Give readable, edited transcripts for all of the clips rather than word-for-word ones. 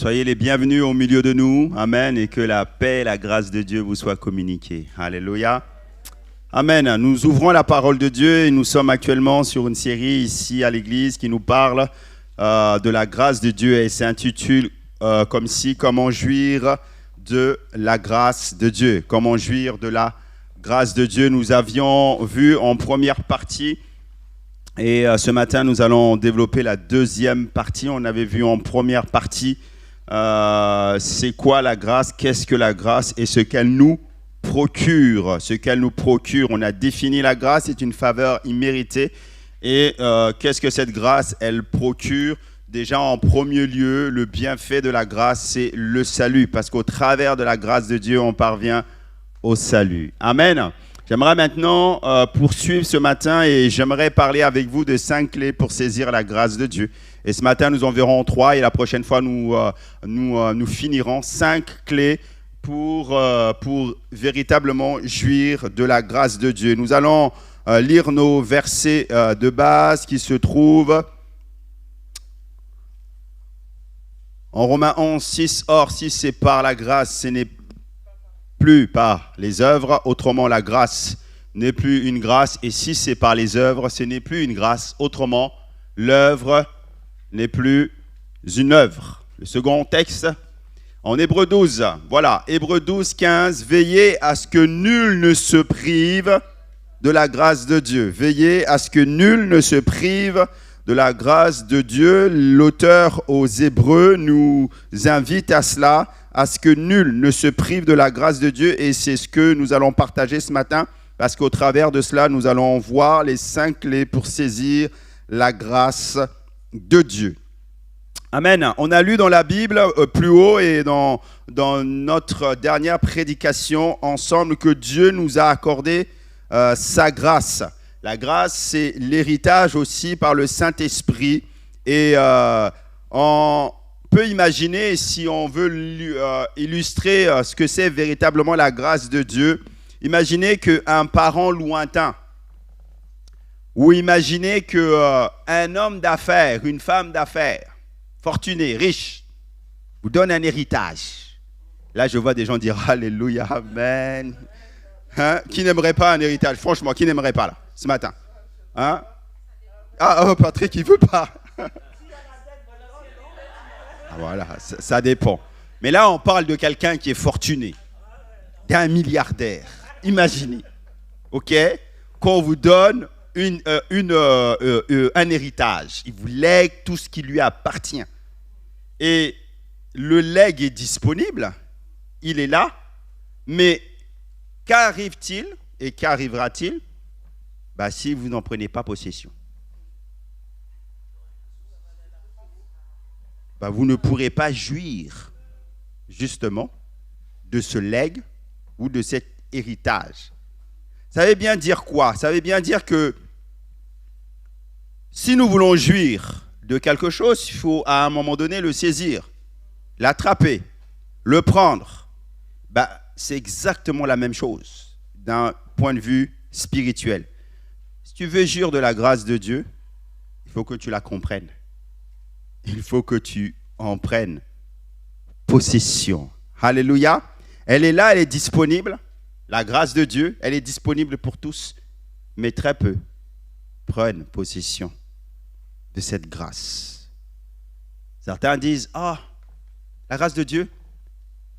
Soyez les bienvenus au milieu de nous. Amen. Et que la paix et la grâce de Dieu vous soient communiquées. Alléluia. Amen. Nous ouvrons la parole de Dieu et nous sommes actuellement sur une série ici à l'église qui nous parle de la grâce de Dieu et s'intitule comment jouir de la grâce de Dieu. Comment jouir de la grâce de Dieu. Nous avions vu en première partie et ce matin nous allons développer la deuxième partie. On avait vu en première partie c'est quoi la grâce, qu'est-ce que la grâce et ce qu'elle nous procure. Ce qu'elle nous procure, on a défini la grâce, c'est une faveur imméritée. Et qu'est-ce que cette grâce, elle procure? Déjà, en premier lieu, le bienfait de la grâce, c'est le salut. Parce qu'au travers de la grâce de Dieu, on parvient au salut. Amen. J'aimerais maintenant poursuivre ce matin et j'aimerais parler avec vous de 5 clés pour saisir la grâce de Dieu. Et ce matin, nous en verrons 3 et la prochaine fois, nous finirons 5 clés pour véritablement jouir de la grâce de Dieu. Nous allons lire nos versets de base qui se trouvent en Romains 11, 6. Or, si c'est par la grâce, ce n'est plus par les œuvres. Autrement, la grâce n'est plus une grâce. Et si c'est par les œuvres, ce n'est plus une grâce. Autrement, l'œuvre n'est plus une œuvre. Le second texte, en Hébreux 12, voilà, Hébreux 12, 15, veillez à ce que nul ne se prive de la grâce de Dieu. Veillez à ce que nul ne se prive de la grâce de Dieu. L'auteur aux Hébreux nous invite à cela, à ce que nul ne se prive de la grâce de Dieu. Et c'est ce que nous allons partager ce matin, parce qu'au travers de cela, nous allons voir les 5 clés pour saisir la grâce de Dieu. Amen. On a lu dans la Bible plus haut et dans notre dernière prédication ensemble que Dieu nous a accordé sa grâce. La grâce, c'est l'héritage aussi par le Saint-Esprit. Et on peut imaginer, si on veut illustrer ce que c'est véritablement la grâce de Dieu, imaginez qu'un parent lointain, ou imaginez qu'un homme d'affaires, une femme d'affaires, fortuné, riche, vous donne un héritage. Là, je vois des gens dire « Alléluia, Amen ». Hein? Qui n'aimerait pas un héritage? Franchement, qui n'aimerait pas là, ce matin? Hein? Patrick, il ne veut pas. Voilà, ça dépend. Mais là, on parle de quelqu'un qui est fortuné, d'un milliardaire. Imaginez, ok, qu'on vous donne un héritage. Il vous lègue tout ce qui lui appartient. Et le legs est disponible, il est là, mais qu'arrive-t-il et qu'arrivera-t-il si vous n'en prenez pas possession? Vous ne pourrez pas jouir justement de ce legs ou de cet héritage. Ça veut bien dire quoi? Ça veut bien dire que si nous voulons jouir de quelque chose, il faut à un moment donné le saisir, l'attraper, le prendre. C'est exactement la même chose d'un point de vue spirituel. Si tu veux jouir de la grâce de Dieu, il faut que tu la comprennes. Il faut que tu en prennes possession. Alléluia. Elle est là, elle est disponible. La grâce de Dieu, elle est disponible pour tous, mais très peu prennent possession de cette grâce. Certains disent, la grâce de Dieu,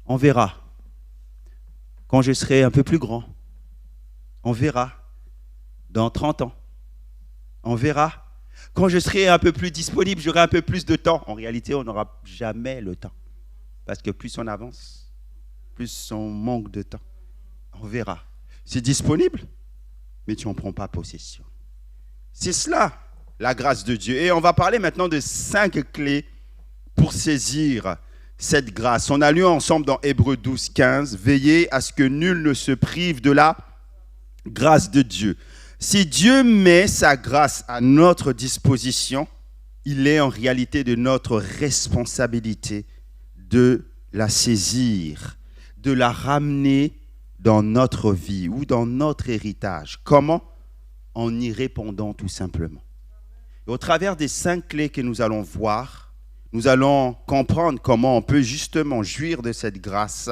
on verra. Quand je serai un peu plus grand, on verra. Dans 30 ans, on verra. Quand je serai un peu plus disponible, j'aurai un peu plus de temps. En réalité, on n'aura jamais le temps. Parce que plus on avance, plus on manque de temps. On verra. C'est disponible, mais tu n'en prends pas possession. C'est cela, la grâce de Dieu. Et on va parler maintenant de 5 clés pour saisir cette grâce. On a lu ensemble dans Hébreux 12, 15, « Veillez à ce que nul ne se prive de la grâce de Dieu. » Si Dieu met sa grâce à notre disposition, il est en réalité de notre responsabilité de la saisir, de la ramener dans notre vie ou dans notre héritage. Comment? En y répondant tout simplement. Et au travers des 5 clés que nous allons voir, nous allons comprendre comment on peut justement jouir de cette grâce,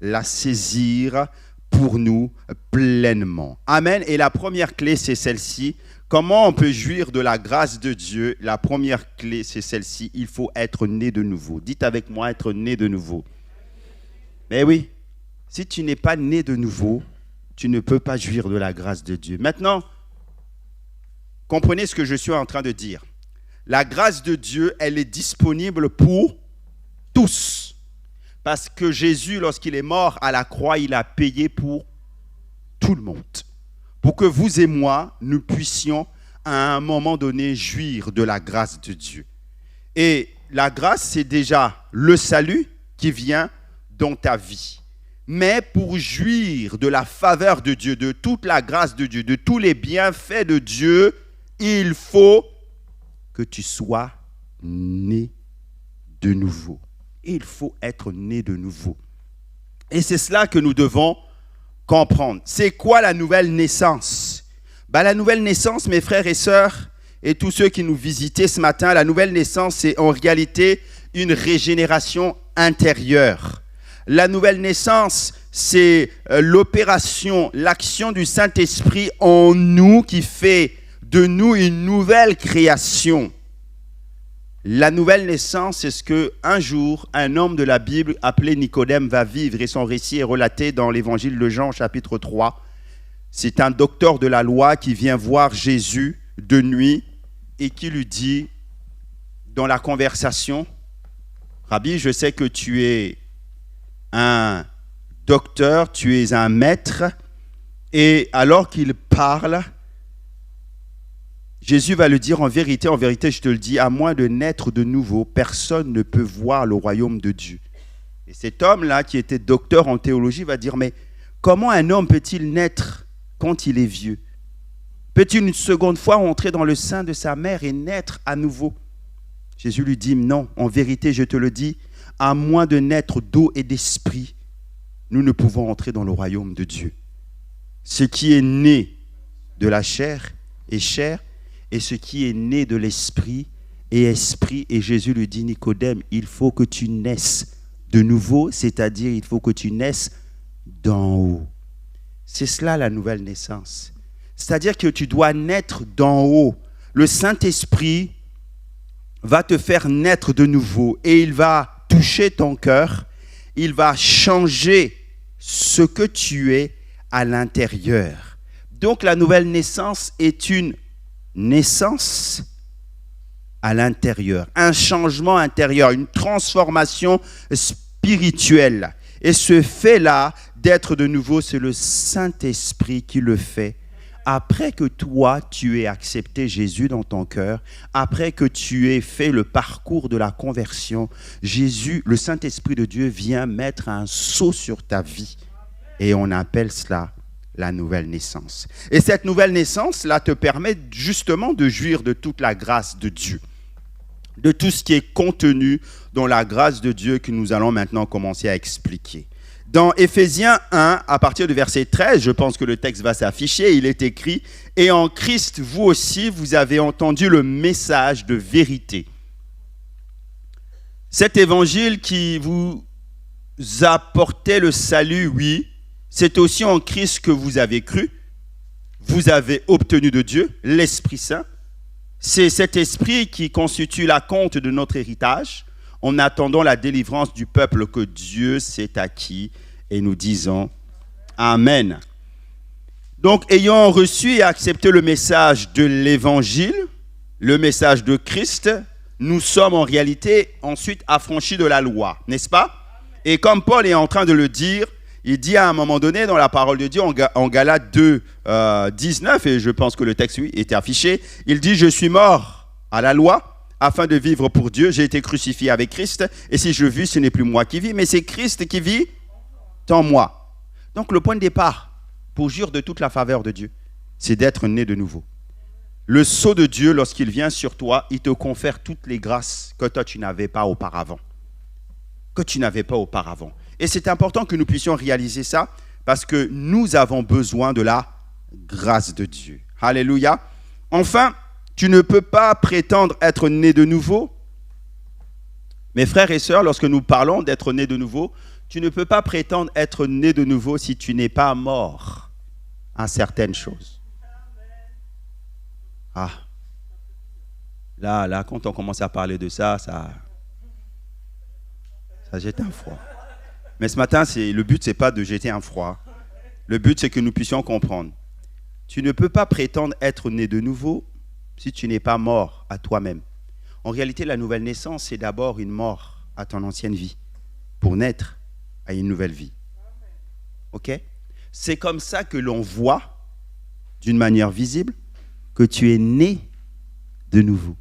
la saisir pour nous pleinement. Amen. Et la première clé, c'est celle-ci. Comment on peut jouir de la grâce de Dieu? La première clé, c'est celle-ci. Il faut être né de nouveau. Dites avec moi, être né de nouveau. Mais oui, si tu n'es pas né de nouveau, tu ne peux pas jouir de la grâce de Dieu. Maintenant, comprenez ce que je suis en train de dire. La grâce de Dieu, elle est disponible pour tous. Parce que Jésus, lorsqu'il est mort à la croix, il a payé pour tout le monde. Pour que vous et moi, nous puissions à un moment donné jouir de la grâce de Dieu. Et la grâce, c'est déjà le salut qui vient dans ta vie. Mais pour jouir de la faveur de Dieu, de toute la grâce de Dieu, de tous les bienfaits de Dieu, il faut que tu sois né de nouveau. Il faut être né de nouveau. Et c'est cela que nous devons comprendre. C'est quoi la nouvelle naissance? La nouvelle naissance, mes frères et sœurs, et tous ceux qui nous visitaient ce matin, la nouvelle naissance, c'est en réalité une régénération intérieure. La nouvelle naissance, c'est l'opération, l'action du Saint-Esprit en nous qui fait de nous une nouvelle création. La nouvelle naissance, c'est ce qu'un jour, un homme de la Bible appelé Nicodème va vivre, et son récit est relaté dans l'évangile de Jean, chapitre 3. C'est un docteur de la loi qui vient voir Jésus de nuit et qui lui dit, dans la conversation, « Rabbi, je sais que tu es un docteur, tu es un maître. » Et alors qu'il parle, Jésus va le dire, en vérité, je te le dis, à moins de naître de nouveau, personne ne peut voir le royaume de Dieu. Et cet homme-là, qui était docteur en théologie, va dire, mais comment un homme peut-il naître quand il est vieux? Peut-il une seconde fois entrer dans le sein de sa mère et naître à nouveau? Jésus lui dit, non, en vérité, je te le dis, à moins de naître d'eau et d'esprit, nous ne pouvons entrer dans le royaume de Dieu. Ce qui est né de la chair est chair, et ce qui est né de l'esprit est esprit. Et Jésus lui dit, Nicodème, il faut que tu naisses de nouveau, c'est-à-dire il faut que tu naisses d'en haut. C'est cela la nouvelle naissance. C'est-à-dire que tu dois naître d'en haut. Le Saint-Esprit va te faire naître de nouveau et il va toucher ton cœur, il va changer ce que tu es à l'intérieur. Donc la nouvelle naissance est une naissance à l'intérieur, un changement intérieur, une transformation spirituelle. Et ce fait-là d'être de nouveau, c'est le Saint-Esprit qui le fait. Après que toi, tu aies accepté Jésus dans ton cœur, après que tu aies fait le parcours de la conversion, Jésus, le Saint-Esprit de Dieu vient mettre un sceau sur ta vie. Et on appelle cela la nouvelle naissance. Et cette nouvelle naissance-là te permet justement de jouir de toute la grâce de Dieu, de tout ce qui est contenu dans la grâce de Dieu que nous allons maintenant commencer à expliquer. Dans Éphésiens 1, à partir du verset 13, je pense que le texte va s'afficher, il est écrit « Et en Christ, vous aussi, vous avez entendu le message de vérité. » Cet évangile qui vous apportait le salut, oui, c'est aussi en Christ que vous avez cru, vous avez obtenu de Dieu l'Esprit Saint. C'est cet esprit qui constitue la compte de notre héritage en attendant la délivrance du peuple que Dieu s'est acquis, et nous disons Amen. Donc, ayant reçu et accepté le message de l'Évangile, le message de Christ, nous sommes en réalité ensuite affranchis de la loi, n'est-ce pas? Et comme Paul est en train de le dire, il dit à un moment donné dans la parole de Dieu, en Galates 2, 19, et je pense que le texte, oui, était affiché, il dit « Je suis mort à la loi, afin de vivre pour Dieu. J'ai été crucifié avec Christ, et si je vis, ce n'est plus moi qui vis, mais c'est Christ qui vit en moi. » Donc le point de départ, pour jouir de toute la faveur de Dieu, c'est d'être né de nouveau. Le sceau de Dieu, lorsqu'il vient sur toi, il te confère toutes les grâces que toi, tu n'avais pas auparavant. Et c'est important que nous puissions réaliser ça parce que nous avons besoin de la grâce de Dieu. Alléluia. Enfin, tu ne peux pas prétendre être né de nouveau Mes frères et sœurs, lorsque nous parlons d'être né de nouveau, tu ne peux pas prétendre être né de nouveau si tu n'es pas mort à certaines choses. Ah. Là, quand on commence à parler de ça, ça jette un froid. Mais ce matin, le but, ce n'est pas de jeter un froid. Le but, c'est que nous puissions comprendre. Tu ne peux pas prétendre être né de nouveau si tu n'es pas mort à toi-même. En réalité, la nouvelle naissance, c'est d'abord une mort à ton ancienne vie pour naître à une nouvelle vie. Ok ? C'est comme ça que l'on voit, d'une manière visible, que tu es né de nouveau.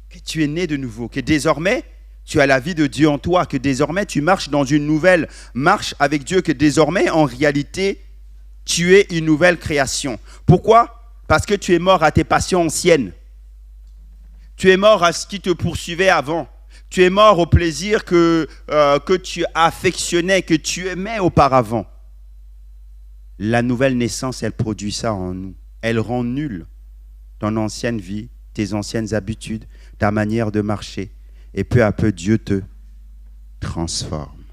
Que tu es né de nouveau. Que désormais, tu as la vie de Dieu en toi. Que désormais, tu marches dans une nouvelle marche avec Dieu. Que désormais, en réalité, tu es une nouvelle création. Pourquoi ? Parce que tu es mort à tes passions anciennes. Tu es mort à ce qui te poursuivait avant. Tu es mort au plaisir que tu affectionnais, que tu aimais auparavant. La nouvelle naissance, elle produit ça en nous. Elle rend nulle ton ancienne vie, tes anciennes habitudes, ta manière de marcher. Et peu à peu, Dieu te transforme.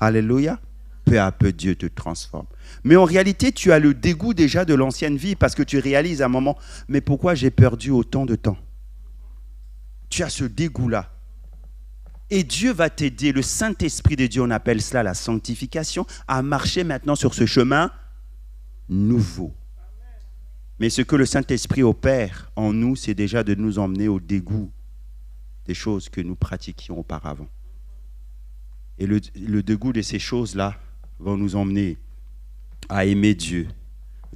Alléluia. Peu à peu, Dieu te transforme. Mais en réalité, tu as le dégoût déjà de l'ancienne vie parce que tu réalises à un moment, mais pourquoi j'ai perdu autant de temps ? Tu as ce dégoût-là. Et Dieu va t'aider, le Saint-Esprit de Dieu, on appelle cela la sanctification, à marcher maintenant sur ce chemin nouveau. Mais ce que le Saint-Esprit opère en nous, c'est déjà de nous emmener au dégoût des choses que nous pratiquions auparavant. Et le dégoût de ces choses-là va nous emmener à aimer Dieu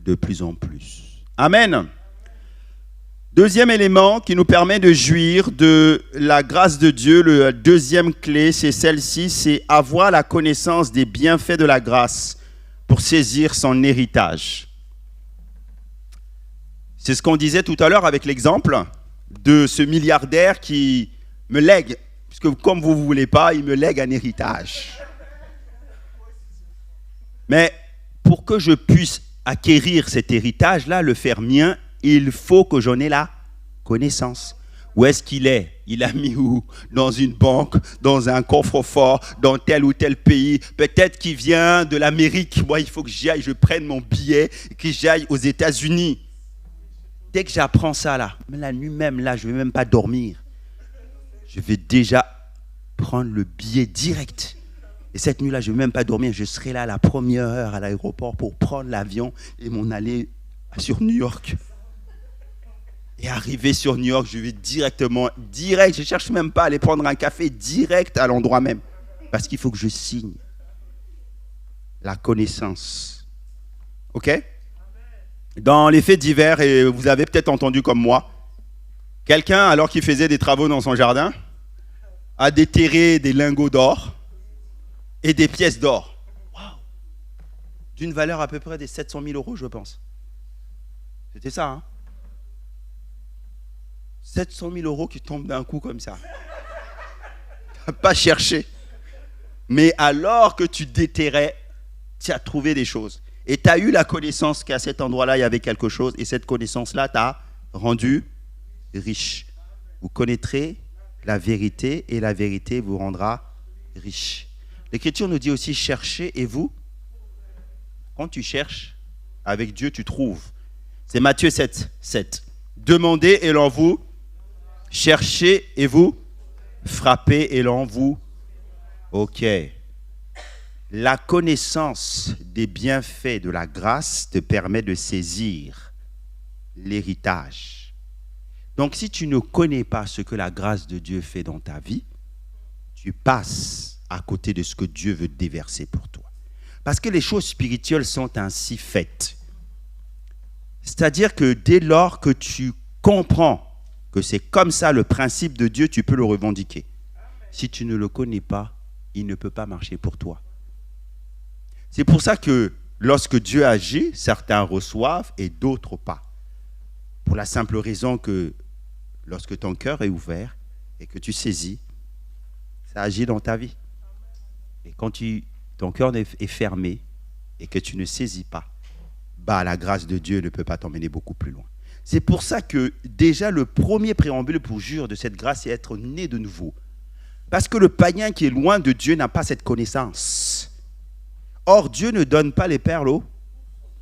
de plus en plus. Amen. Deuxième élément qui nous permet de jouir de la grâce de Dieu, la deuxième clé, c'est celle-ci, c'est avoir la connaissance des bienfaits de la grâce pour saisir son héritage. C'est ce qu'on disait tout à l'heure avec l'exemple de ce milliardaire qui me lègue, puisque comme vous ne voulez pas, il me lègue un héritage. Mais pour que je puisse acquérir cet héritage-là, le faire mien, il faut que j'en ai la connaissance. Où est-ce qu'il est ? Il a mis où ? Dans une banque, dans un coffre-fort, dans tel ou tel pays. Peut-être qu'il vient de l'Amérique. Moi, il faut que j'y aille, je prenne mon billet et que j'aille aux États-Unis. Dès que j'apprends ça, là, la nuit même, là, je ne vais même pas dormir. Je vais déjà prendre le billet direct. Et cette nuit-là, je ne vais même pas dormir. Je serai là à la première heure à l'aéroport pour prendre l'avion et m'en aller sur New York. Et arrivé sur New York, je vais direct, je ne cherche même pas à aller prendre un café direct à l'endroit même. Parce qu'il faut que je signe la connaissance. Ok ? Dans les faits divers, et vous avez peut-être entendu comme moi, quelqu'un, alors qu'il faisait des travaux dans son jardin, a déterré des lingots d'or et des pièces d'or. Wow. D'une valeur à peu près des 700 000 euros, je pense. C'était ça, hein ? 700 000 euros qui tombent d'un coup comme ça. Tu n'as pas cherché. Mais alors que tu déterrais, tu as trouvé des choses. Et tu as eu la connaissance qu'à cet endroit-là, il y avait quelque chose. Et cette connaissance-là t'a rendu riche. Vous connaîtrez la vérité et la vérité vous rendra riche. L'Écriture nous dit aussi, cherchez et vous. Quand tu cherches, avec Dieu, tu trouves. C'est Matthieu 7, 7. Demandez et l'on vous. Cherchez et vous. Frappez et l'on vous. Ok. La connaissance des bienfaits de la grâce te permet de saisir l'héritage. Donc, si tu ne connais pas ce que la grâce de Dieu fait dans ta vie, tu passes à côté de ce que Dieu veut déverser pour toi. Parce que les choses spirituelles sont ainsi faites. C'est-à-dire que dès lors que tu comprends que c'est comme ça le principe de Dieu, tu peux le revendiquer. Si tu ne le connais pas, il ne peut pas marcher pour toi. C'est pour ça que lorsque Dieu agit, certains reçoivent et d'autres pas. Pour la simple raison que lorsque ton cœur est ouvert et que tu saisis, ça agit dans ta vie. Et quand ton cœur est fermé et que tu ne saisis pas, la grâce de Dieu ne peut pas t'emmener beaucoup plus loin. C'est pour ça que déjà le premier préambule pour jouir de cette grâce, c'est être né de nouveau. Parce que le païen qui est loin de Dieu n'a pas cette connaissance. Or, Dieu ne donne pas les perles aux...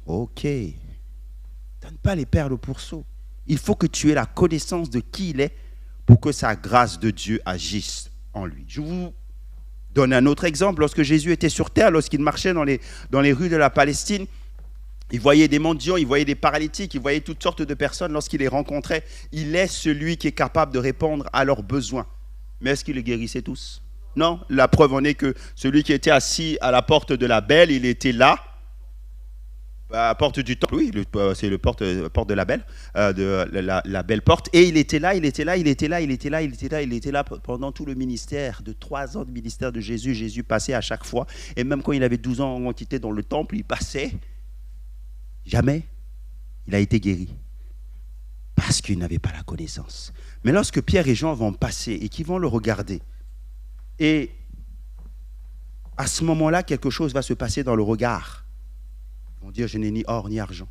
Ok. Il ne donne pas les perles aux pourceaux. Il faut que tu aies la connaissance de qui il est pour que sa grâce de Dieu agisse en lui. Je vous donne un autre exemple. Lorsque Jésus était sur terre, lorsqu'il marchait dans les rues de la Palestine, il voyait des mendiants, il voyait des paralytiques, il voyait toutes sortes de personnes. Lorsqu'il les rencontrait, il est celui qui est capable de répondre à leurs besoins. Mais est-ce qu'il les guérissait tous? Non. La preuve en est que celui qui était assis à la porte de la Belle, il était là, à la porte du temple. Oui, c'est le porte de la Belle, la Belle porte. Et il était là pendant tout le ministère, de 3 ans de ministère de Jésus. Jésus passait à chaque fois. Et même quand il avait 12 ans en quitté dans le temple, il passait. Jamais il a été guéri. Parce qu'il n'avait pas la connaissance. Mais lorsque Pierre et Jean vont passer et qu'ils vont le regarder, et à ce moment-là, quelque chose va se passer dans le regard. Ils vont dire, je n'ai ni or ni argent,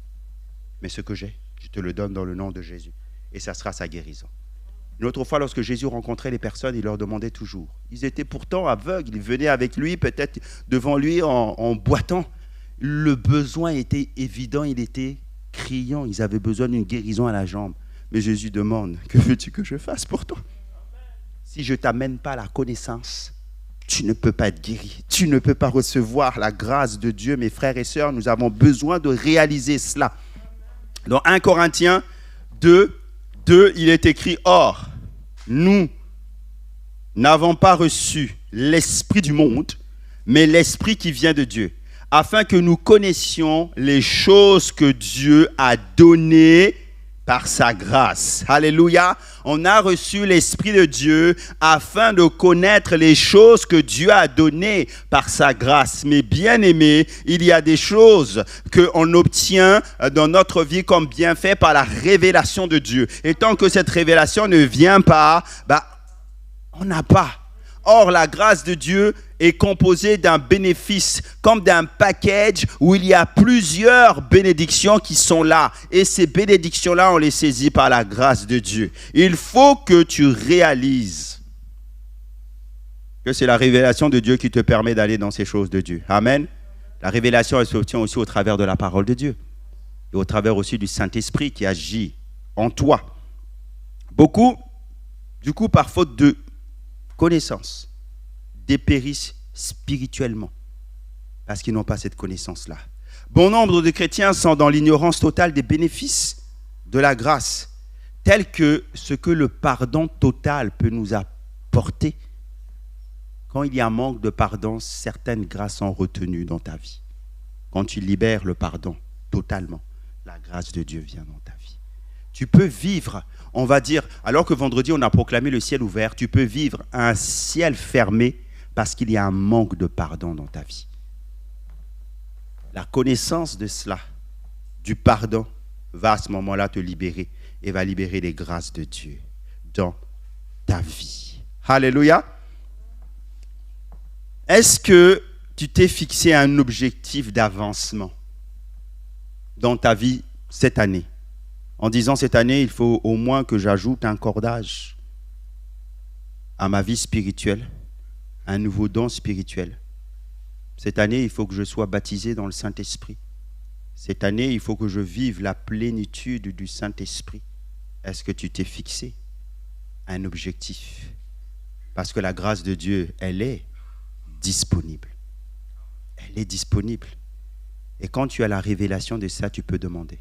mais ce que j'ai, je te le donne dans le nom de Jésus. Et ça sera sa guérison. Une autre fois, lorsque Jésus rencontrait les personnes, il leur demandait toujours. Ils étaient pourtant aveugles, ils venaient avec lui, peut-être devant lui en boitant. Le besoin était évident, il était criant, ils avaient besoin d'une guérison à la jambe. Mais Jésus demande, que veux-tu que je fasse pour toi? Si je ne t'amène pas la connaissance, tu ne peux pas être guéri. Tu ne peux pas recevoir la grâce de Dieu, mes frères et sœurs. Nous avons besoin de réaliser cela. Dans 1 Corinthiens 2, il est écrit, « Or, nous n'avons pas reçu l'esprit du monde, mais l'esprit qui vient de Dieu, afin que nous connaissions les choses que Dieu a données par sa grâce. » Alléluia. On a reçu l'Esprit de Dieu afin de connaître les choses que Dieu a données par sa grâce. Mais bien aimé, il y a des choses qu'on obtient dans notre vie comme bienfait par la révélation de Dieu. Et tant que cette révélation ne vient pas, on n'a pas. Or, la grâce de Dieu est composée d'un bénéfice, comme d'un package où il y a plusieurs bénédictions qui sont là. Et ces bénédictions-là, on les saisit par la grâce de Dieu. Il faut que tu réalises que c'est la révélation de Dieu qui te permet d'aller dans ces choses de Dieu. Amen. La révélation, elle s'obtient aussi au travers de la parole de Dieu. Et au travers aussi du Saint-Esprit qui agit en toi. Beaucoup, du coup, par faute de connaissance, dépérissent spirituellement parce qu'ils n'ont pas cette connaissance-là. Bon nombre de chrétiens sont dans l'ignorance totale des bénéfices de la grâce, tels que ce que le pardon total peut nous apporter. Quand il y a un manque de pardon, certaines grâces sont retenues dans ta vie. Quand tu libères le pardon totalement, la grâce de Dieu vient dans ta vie. Tu peux vivre, on va dire, alors que vendredi on a proclamé le ciel ouvert, tu peux vivre un ciel fermé parce qu'il y a un manque de pardon dans ta vie. La connaissance de cela, du pardon, va à ce moment-là te libérer et va libérer les grâces de Dieu dans ta vie. Alléluia. Est-ce que tu t'es fixé un objectif d'avancement dans ta vie cette année? En disant cette année, il faut au moins que j'ajoute un cordage à ma vie spirituelle, un nouveau don spirituel. Cette année, il faut que je sois baptisé dans le Saint-Esprit. Cette année, il faut que je vive la plénitude du Saint-Esprit. Est-ce que tu t'es fixé un objectif? Parce que la grâce de Dieu, elle est disponible. Elle est disponible. Et quand tu as la révélation de ça, tu peux demander.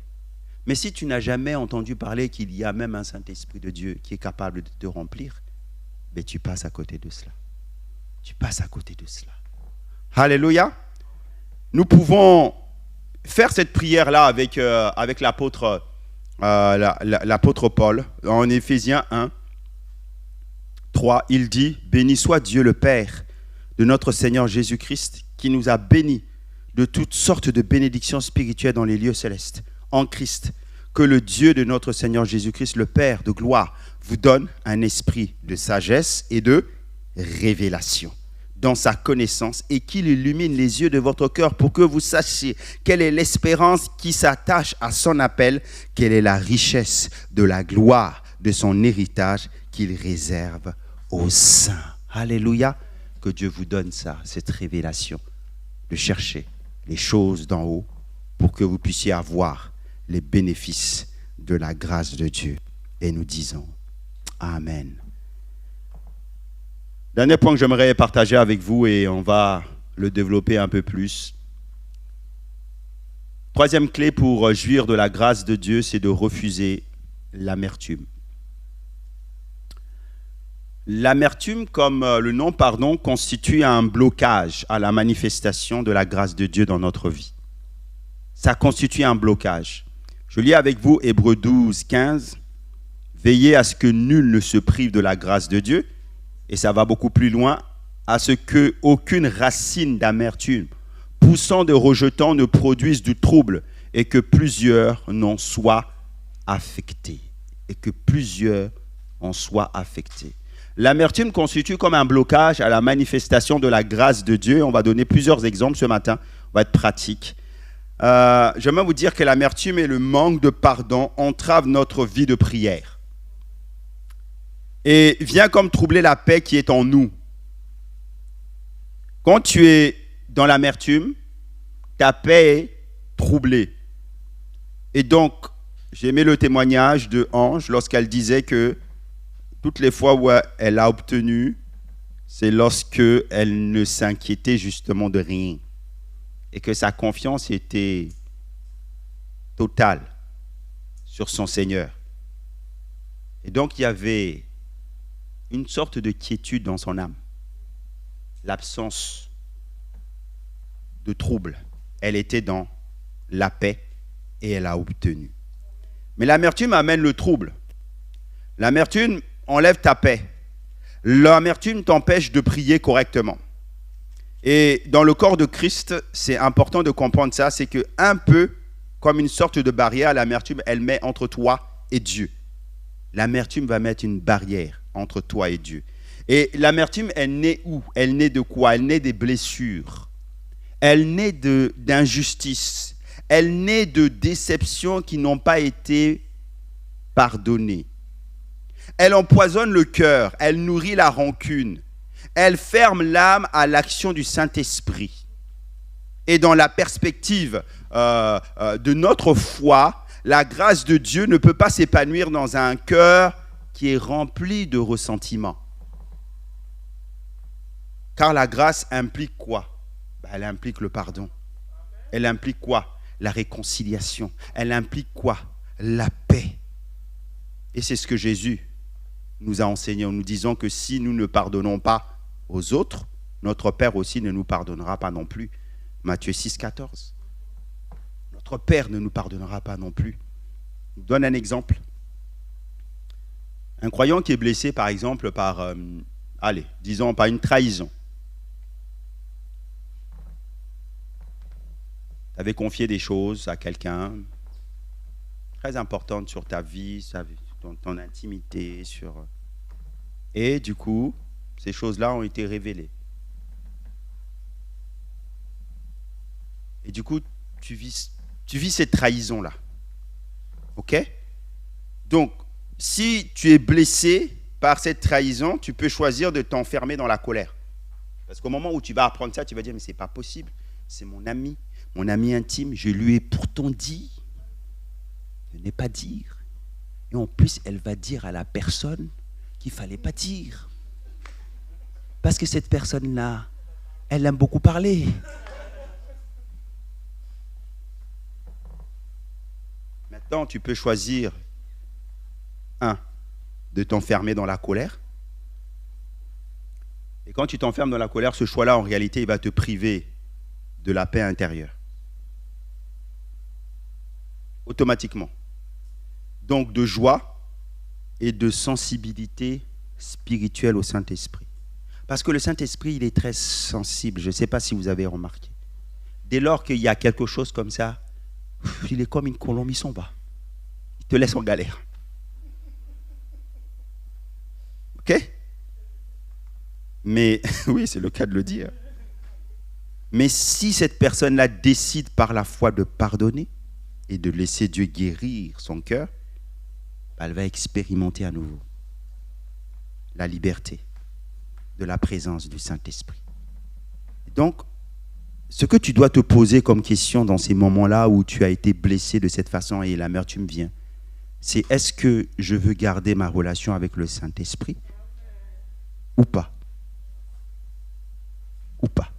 Mais si tu n'as jamais entendu parler qu'il y a même un Saint-Esprit de Dieu qui est capable de te remplir, ben tu passes à côté de cela. Tu passes à côté de cela. Alléluia. Nous pouvons faire cette prière-là avec l'apôtre Paul. En Éphésiens 1, 3, il dit « Béni soit Dieu le Père de notre Seigneur Jésus-Christ, qui nous a bénis de toutes sortes de bénédictions spirituelles dans les lieux célestes. En Christ, que le Dieu de notre Seigneur Jésus-Christ, le Père de gloire, vous donne un esprit de sagesse et de révélation dans sa connaissance et qu'il illumine les yeux de votre cœur pour que vous sachiez quelle est l'espérance qui s'attache à son appel, quelle est la richesse de la gloire de son héritage qu'il réserve aux saints. » Alléluia. Que Dieu vous donne ça, cette révélation, de chercher les choses d'en haut pour que vous puissiez avoir les bénéfices de la grâce de Dieu. Et nous disons Amen. Dernier point que j'aimerais partager avec vous et on va le développer un peu plus. Troisième clé pour jouir de la grâce de Dieu, c'est de refuser l'amertume. L'amertume, comme le nom pardon, constitue un blocage à la manifestation de la grâce de Dieu dans notre vie. Ça constitue un blocage. Je lis avec vous Hébreux 12, 15. Veillez à ce que nul ne se prive de la grâce de Dieu. Et ça va beaucoup plus loin. À ce qu'aucune racine d'amertume, poussant de rejetant, ne produise du trouble et que plusieurs n'en soient affectés. Et que plusieurs en soient affectés. L'amertume constitue comme un blocage à la manifestation de la grâce de Dieu. On va donner plusieurs exemples ce matin. On va être pratique. J'aimerais vous dire que l'amertume et le manque de pardon entravent notre vie de prière. Et vient comme troubler la paix qui est en nous. Quand tu es dans l'amertume, ta paix est troublée. Et donc, j'ai aimé le témoignage de Ange lorsqu'elle disait que toutes les fois où elle a obtenu, c'est lorsque elle ne s'inquiétait justement de rien. Et que sa confiance était totale sur son Seigneur. Et donc, il y avait une sorte de quiétude dans son âme. L'absence de trouble. Elle était dans la paix et elle a obtenu. Mais l'amertume amène le trouble. L'amertume enlève ta paix. L'amertume t'empêche de prier correctement. Et dans le corps de Christ, c'est important de comprendre ça, c'est que un peu comme une sorte de barrière, l'amertume, elle met entre toi et Dieu. L'amertume va mettre une barrière entre toi et Dieu. Et l'amertume, elle naît où? Elle naît de quoi? Elle naît des blessures. Elle naît d'injustice. Elle naît de déceptions qui n'ont pas été pardonnées. Elle empoisonne le cœur, elle nourrit la rancune, elle ferme l'âme à l'action du Saint-Esprit. Et dans la perspective de notre foi, la grâce de Dieu ne peut pas s'épanouir dans un cœur qui est rempli de ressentiment. Car la grâce implique quoi? Elle implique le pardon. Elle implique quoi? La réconciliation. Elle implique quoi? La paix. Et c'est ce que Jésus nous a enseigné en nous disant que si nous ne pardonnons pas aux autres, notre Père aussi ne nous pardonnera pas non plus. Matthieu 6, 14. Notre Père ne nous pardonnera pas non plus. Je vous donne un exemple. Un croyant qui est blessé, par exemple, par, disons, par une trahison. Tu avais confié des choses à quelqu'un très importantes sur ta vie, sur ton intimité, et du coup, ces choses-là ont été révélées. Et du coup, tu vis cette trahison-là. OK? Donc, si tu es blessé par cette trahison, tu peux choisir de t'enfermer dans la colère. Parce qu'au moment où tu vas apprendre ça, tu vas dire, mais c'est pas possible. C'est mon ami intime, je lui ai pourtant dit de ne pas dire. Et en plus, elle va dire à la personne qu'il ne fallait pas dire. Parce que cette personne-là, elle aime beaucoup parler. Maintenant, tu peux choisir, de t'enfermer dans la colère. Et quand tu t'enfermes dans la colère, ce choix-là, en réalité, il va te priver de la paix intérieure. Automatiquement. Donc de joie et de sensibilité spirituelle au Saint-Esprit. Parce que le Saint-Esprit, il est très sensible. Je ne sais pas si vous avez remarqué. Dès lors qu'il y a quelque chose comme ça, il est comme une colombe, il s'en va. Il te laisse en galère. OK? Mais, oui, c'est le cas de le dire. Mais si cette personne-là décide par la foi de pardonner et de laisser Dieu guérir son cœur, elle va expérimenter à nouveau la liberté. de la présence du Saint-Esprit. Donc, ce que tu dois te poser comme question dans ces moments-là où tu as été blessé de cette façon et l'amertume vient, c'est est-ce que je veux garder ma relation avec le Saint-Esprit ou pas? Ou pas?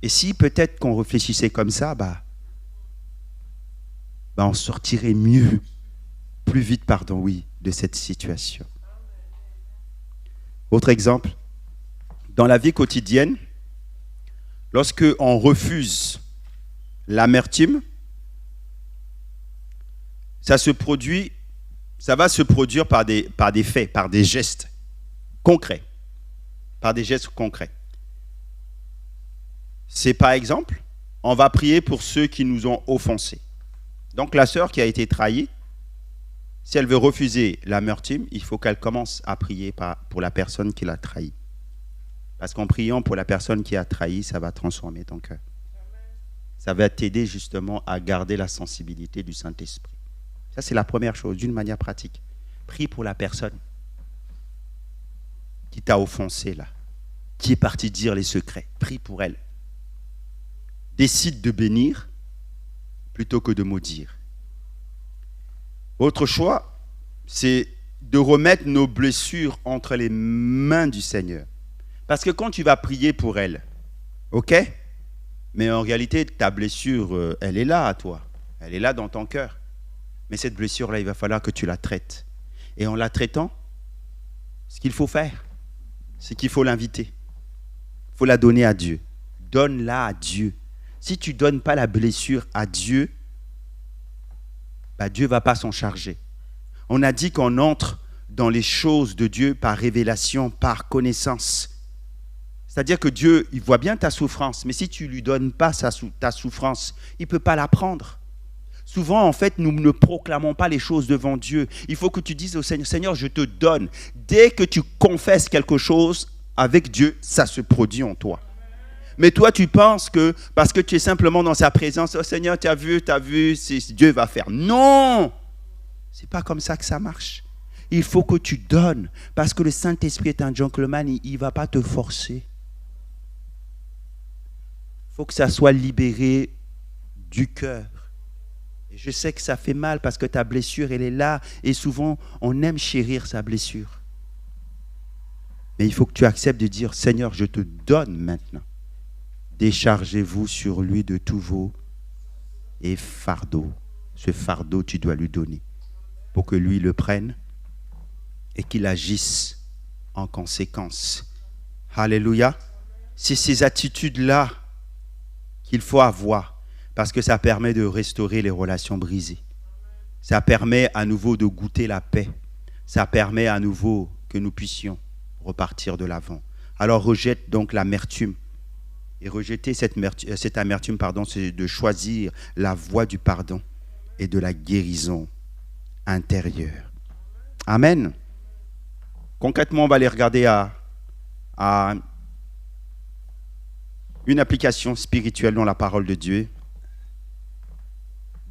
Et si peut-être qu'on réfléchissait comme ça, on sortirait mieux, plus vite, de cette situation. Autre exemple, dans la vie quotidienne, lorsque on refuse l'amertume, ça va se produire par des faits, par des gestes concrets. Par des gestes concrets. C'est par exemple, on va prier pour ceux qui nous ont offensés. Donc la sœur qui a été trahie, si elle veut refuser l'amertume, il faut qu'elle commence à prier pour la personne qui l'a trahi. Parce qu'en priant pour la personne qui a trahi, ça va transformer ton cœur. Ça va t'aider justement à garder la sensibilité du Saint-Esprit. Ça, c'est la première chose, d'une manière pratique. Prie pour la personne qui t'a offensé là, qui est partie dire les secrets. Prie pour elle. Décide de bénir plutôt que de maudire. Autre choix, c'est de remettre nos blessures entre les mains du Seigneur. Parce que quand tu vas prier pour elle, ok? Mais en réalité, ta blessure, elle est là à toi. Elle est là dans ton cœur. Mais cette blessure-là, il va falloir que tu la traites. Et en la traitant, ce qu'il faut faire, c'est qu'il faut l'inviter. Il faut la donner à Dieu. Donne-la à Dieu. Si tu ne donnes pas la blessure à Dieu, Dieu ne va pas s'en charger. On a dit qu'on entre dans les choses de Dieu par révélation, par connaissance. C'est-à-dire que Dieu, il voit bien ta souffrance, mais si tu ne lui donnes pas ta souffrance, il ne peut pas la prendre. Souvent, en fait, nous ne proclamons pas les choses devant Dieu. Il faut que tu dises au Seigneur, Seigneur, je te donne. Dès que tu confesses quelque chose avec Dieu, ça se produit en toi. Mais toi, tu penses que parce que tu es simplement dans sa présence, oh Seigneur, tu as vu, Dieu va faire. Non! Ce n'est pas comme ça que ça marche. Il faut que tu donnes, parce que le Saint-Esprit est un gentleman, il ne va pas te forcer. Il faut que ça soit libéré du cœur. Et je sais que ça fait mal parce que ta blessure, elle est là. Et souvent, on aime chérir sa blessure. Mais il faut que tu acceptes de dire, Seigneur, je te donne maintenant. Déchargez-vous sur lui de tous vos fardeaux. Ce fardeau, tu dois lui donner pour que lui le prenne et qu'il agisse en conséquence. Alléluia. C'est ces attitudes-là qu'il faut avoir parce que ça permet de restaurer les relations brisées. Ça permet à nouveau de goûter la paix. Ça permet à nouveau que nous puissions repartir de l'avant. Alors rejette donc l'amertume. Et rejeter cette amertume, c'est de choisir la voie du pardon et de la guérison intérieure. Amen. Concrètement, on va aller regarder à une application spirituelle dans la parole de Dieu,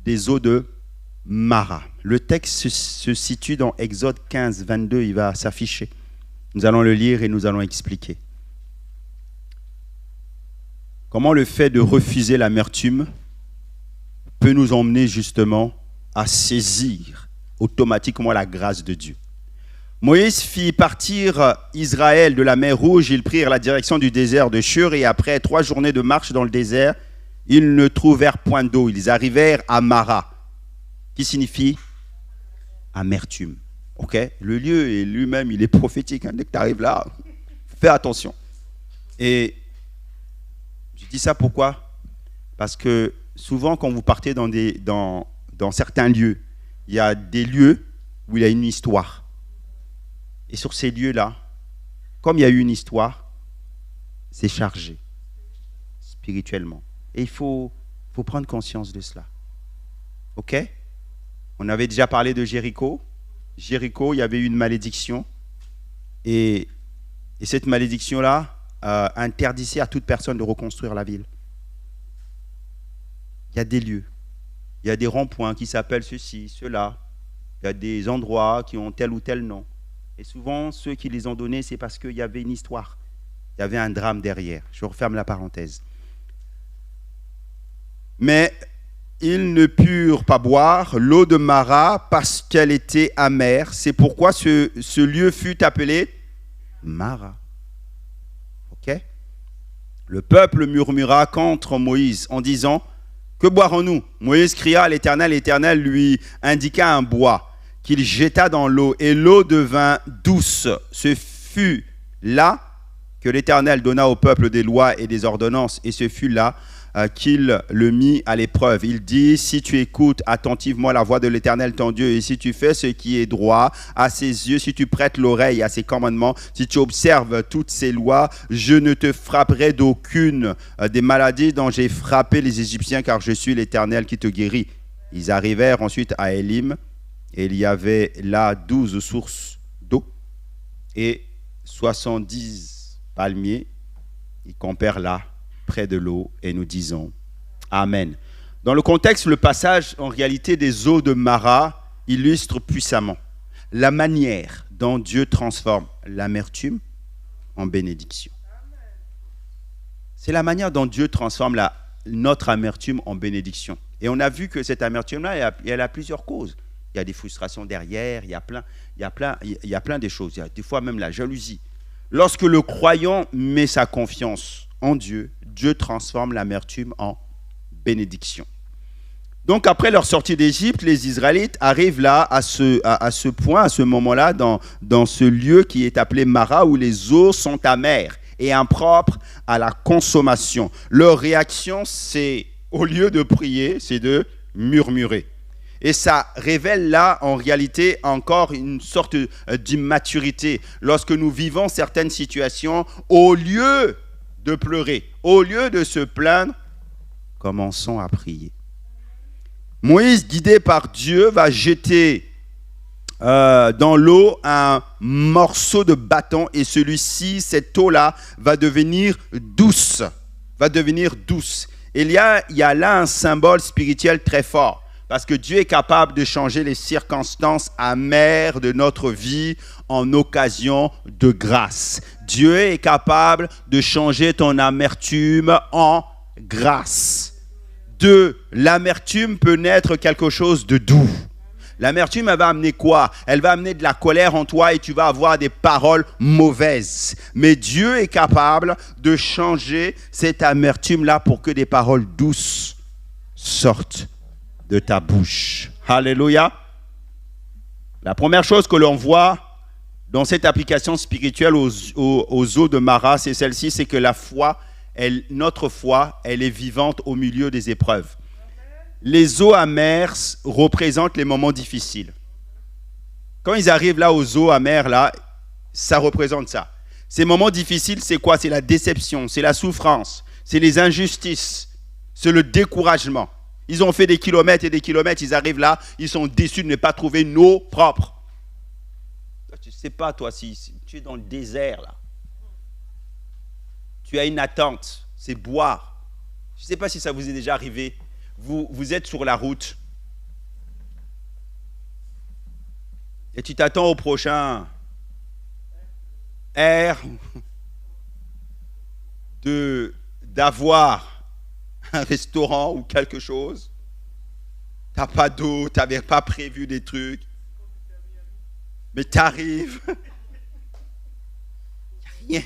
des eaux de Mara. Le texte se situe dans Exode 15, 22, il va s'afficher. Nous allons le lire et nous allons expliquer. Comment le fait de refuser l'amertume peut nous emmener justement à saisir automatiquement la grâce de Dieu. Moïse fit partir Israël de la mer Rouge, ils prirent la direction du désert de Shur et après 3 journées de marche dans le désert, ils ne trouvèrent point d'eau. Ils arrivèrent à Mara, qui signifie amertume. Ok, le lieu est lui-même, il est prophétique. Dès que tu arrives là, fais attention. Et je dis ça pourquoi? Parce que souvent, quand vous partez dans certains lieux, il y a des lieux où il y a une histoire. Et sur ces lieux-là, comme il y a eu une histoire, c'est chargé spirituellement. Et il faut prendre conscience de cela. Ok? On avait déjà parlé de Jéricho. Jéricho, il y avait eu une malédiction. Et cette malédiction-là interdisait à toute personne de reconstruire la ville. Il y a des lieux. Il y a des ronds-points qui s'appellent ceci, cela. Il y a des endroits qui ont tel ou tel nom. Et souvent, ceux qui les ont donnés, c'est parce qu'il y avait une histoire. Il y avait un drame derrière. Je referme la parenthèse. Mais ils ne purent pas boire l'eau de Mara parce qu'elle était amère. C'est pourquoi ce lieu fut appelé Mara. Ok? Le peuple murmura contre Moïse en disant: que boirons-nous? Moïse cria à l'Éternel. L'Éternel lui indiqua un bois qu'il jeta dans l'eau et l'eau devint douce. Ce fut là que l'Éternel donna au peuple des lois et des ordonnances, et ce fut là qu'il le mit à l'épreuve. Il dit: si tu écoutes attentivement la voix de l'Éternel ton Dieu, et si tu fais ce qui est droit à ses yeux, si tu prêtes l'oreille à ses commandements, si tu observes toutes ses lois, je ne te frapperai d'aucune des maladies dont j'ai frappé les Égyptiens, car je suis l'Éternel qui te guérit. Ils arrivèrent ensuite à Élim, et il y avait là 12 sources d'eau et 70 palmiers. Ils campèrent là près de l'eau, et nous disons Amen. Dans le contexte, le passage en réalité des eaux de Mara illustre puissamment la manière dont Dieu transforme l'amertume en bénédiction. C'est la manière dont Dieu transforme notre amertume en bénédiction. Et on a vu que cette amertume-là, elle a plusieurs causes. Il y a des frustrations derrière, il y a plein de choses. Il y a des fois même la jalousie. Lorsque le croyant met sa confiance en Dieu, Dieu transforme l'amertume en bénédiction. Donc après leur sortie d'Égypte, les Israélites arrivent là à ce point, à ce moment-là, dans ce lieu qui est appelé Mara, où les eaux sont amères et impropres à la consommation. Leur réaction, c'est, au lieu de prier, c'est de murmurer. Et ça révèle là, en réalité, encore une sorte d'immaturité. Lorsque nous vivons certaines situations, au lieu de pleurer, au lieu de se plaindre, commençons à prier. Moïse, guidé par Dieu, va jeter dans l'eau un morceau de bâton, et celui-ci, cette eau-là, va devenir douce. Et il y a là un symbole spirituel très fort. Parce que Dieu est capable de changer les circonstances amères de notre vie en occasion de grâce. Dieu est capable de changer ton amertume en grâce. De l'amertume peut naître quelque chose de doux. L'amertume, elle va amener quoi? Elle va amener de la colère en toi et tu vas avoir des paroles mauvaises. Mais Dieu est capable de changer cette amertume-là pour que des paroles douces sortent de ta bouche. Alléluia. La première chose que l'on voit dans cette application spirituelle aux eaux de Mara, c'est celle-ci, c'est que notre foi, elle est vivante au milieu des épreuves. Les eaux amères représentent les moments difficiles. Quand ils arrivent là aux eaux amères, là, ça représente ça. Ces moments difficiles, c'est quoi? C'est la déception, c'est la souffrance, c'est les injustices, c'est le découragement. Ils ont fait des kilomètres et des kilomètres, ils arrivent là, ils sont déçus de ne pas trouver une eau propre. Tu ne sais pas, toi, si tu es dans le désert, là. Tu as une attente, c'est boire. Je ne sais pas si ça vous est déjà arrivé. Vous êtes sur la route et tu t'attends au prochain air d'avoir un restaurant ou quelque chose. Tu n'as pas d'eau, tu n'avais pas prévu des trucs. Mais tu arrives. Il n'y a rien.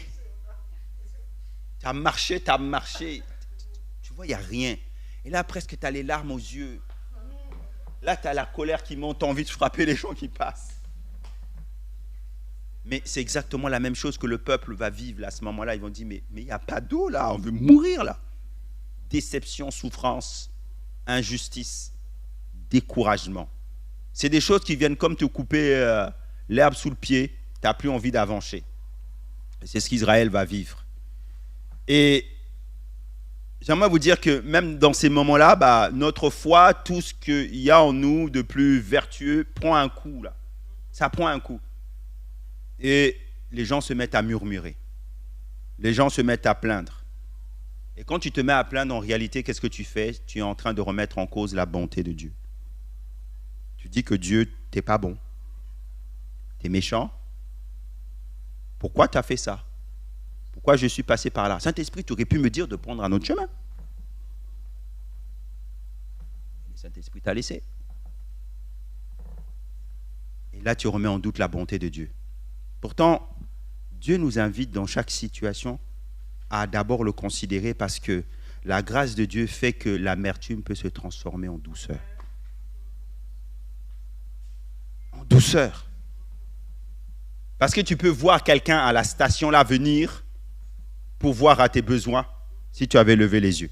Tu as marché. Tu vois, il n'y a rien. Et là, presque, tu as les larmes aux yeux. Là, tu as la colère qui monte, tu as envie de frapper les gens qui passent. Mais c'est exactement la même chose que le peuple va vivre là, à ce moment-là. Ils vont dire, mais il n'y a pas d'eau là, on veut mourir là. Déception, souffrance, injustice, découragement. C'est des choses qui viennent comme te couper l'herbe sous le pied. Tu n'as plus envie d'avancer. C'est ce qu'Israël va vivre. Et j'aimerais vous dire que même dans ces moments-là, notre foi, tout ce qu'il y a en nous de plus vertueux, prend un coup. Là. Ça prend un coup. Et les gens se mettent à murmurer. Les gens se mettent à plaindre. Et quand tu te mets à plaindre, en réalité, qu'est-ce que tu fais? Tu es en train de remettre en cause la bonté de Dieu. Tu dis que Dieu, t'es pas bon. Tu es méchant. Pourquoi tu as fait ça? Pourquoi je suis passé par là? Saint-Esprit, tu aurais pu me dire de prendre un autre chemin. Le Saint-Esprit t'a laissé. Et là, tu remets en doute la bonté de Dieu. Pourtant, Dieu nous invite dans chaque situation à d'abord le considérer parce que la grâce de Dieu fait que l'amertume peut se transformer en douceur. En douceur. Parce que tu peux voir quelqu'un à la station là venir pour voir à tes besoins si tu avais levé les yeux.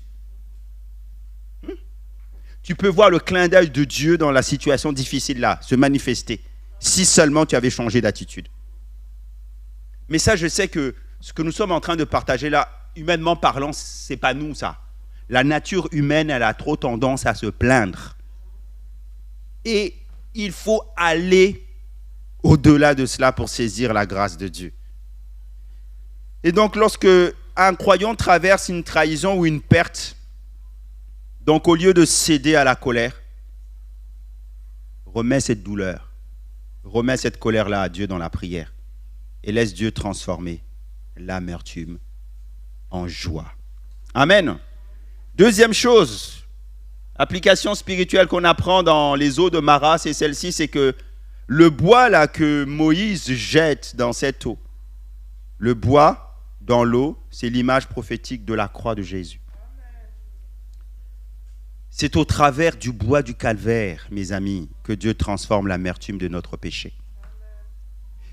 Tu peux voir le clin d'œil de Dieu dans la situation difficile là se manifester si seulement tu avais changé d'attitude. Mais ça, je sais que ce que nous sommes en train de partager là, humainement parlant, c'est pas nous ça. La nature humaine, elle a trop tendance à se plaindre. Et il faut aller au-delà de cela pour saisir la grâce de Dieu. Et donc, lorsque un croyant traverse une trahison ou une perte, donc au lieu de céder à la colère, remets cette douleur, remets cette colère-là à Dieu dans la prière et laisse Dieu transformer l'amertume en joie. Amen. Deuxième chose, application spirituelle qu'on apprend dans les eaux de Mara, c'est celle-ci, c'est que le bois là que Moïse jette dans cette eau, le bois dans l'eau, c'est l'image prophétique de la croix de Jésus. C'est au travers du bois du calvaire, mes amis, que Dieu transforme l'amertume de notre péché.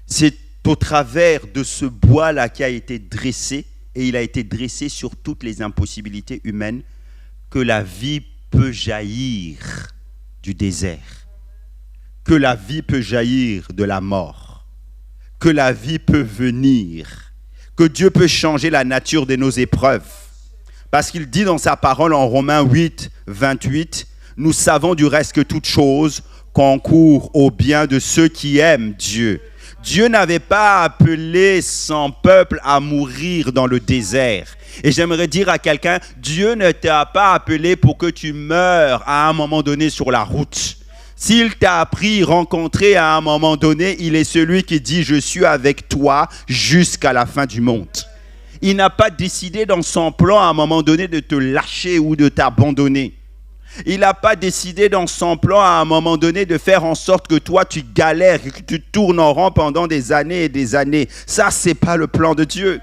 C'est au travers de ce bois-là qui a été dressé, et il a été dressé sur toutes les impossibilités humaines, que la vie peut jaillir du désert, que la vie peut jaillir de la mort, que la vie peut venir, que Dieu peut changer la nature de nos épreuves. Parce qu'il dit dans sa parole en Romains 8, 28, « Nous savons du reste que toute chose concourt au bien de ceux qui aiment Dieu. » Dieu n'avait pas appelé son peuple à mourir dans le désert. Et j'aimerais dire à quelqu'un, Dieu ne t'a pas appelé pour que tu meures à un moment donné sur la route. S'il t'a appris, rencontré à un moment donné, il est celui qui dit « Je suis avec toi jusqu'à la fin du monde ». Il n'a pas décidé dans son plan à un moment donné de te lâcher ou de t'abandonner. Il n'a pas décidé dans son plan à un moment donné de faire en sorte que toi tu galères, que tu tournes en rond pendant des années et des années. Ça, ce n'est pas le plan de Dieu.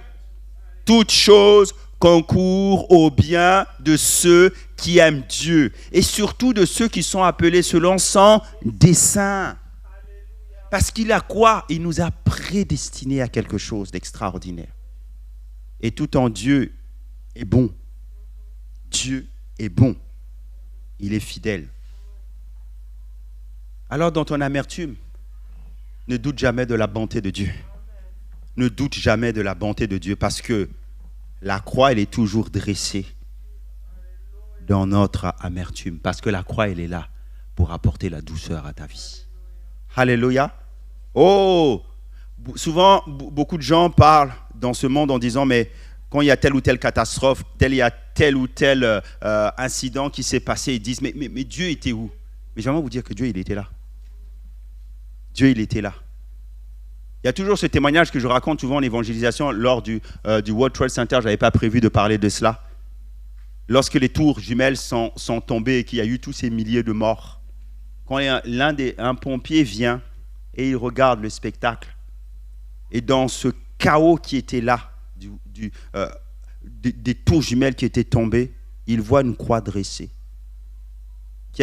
Toute chose concourt au bien de ceux qui aiment Dieu et surtout de ceux qui sont appelés selon son dessein. Parce qu'il a quoi? Il nous a prédestinés à quelque chose d'extraordinaire. Et tout en Dieu est bon. Dieu est bon. Il est fidèle. Alors dans ton amertume, ne doute jamais de la bonté de Dieu. Ne doute jamais de la bonté de Dieu parce que la croix, elle est toujours dressée dans notre amertume. Parce que la croix, elle est là pour apporter la douceur à ta vie. Alléluia. Oh, souvent, beaucoup de gens parlent dans ce monde en disant, mais quand il y a telle ou telle catastrophe, il y a tel ou tel incident qui s'est passé, ils disent, mais Dieu était où? Mais j'aimerais vous dire que Dieu, il était là. Dieu, il était là. Il y a toujours ce témoignage que je raconte souvent en évangélisation lors du World Trade Center. Je n'avais pas prévu de parler de cela. Lorsque les tours jumelles sont tombées et qu'il y a eu tous ces milliers de morts, quand un pompier vient et il regarde le spectacle, et dans ce chaos qui était là, des tours jumelles qui étaient tombées, il voit une croix dressée qui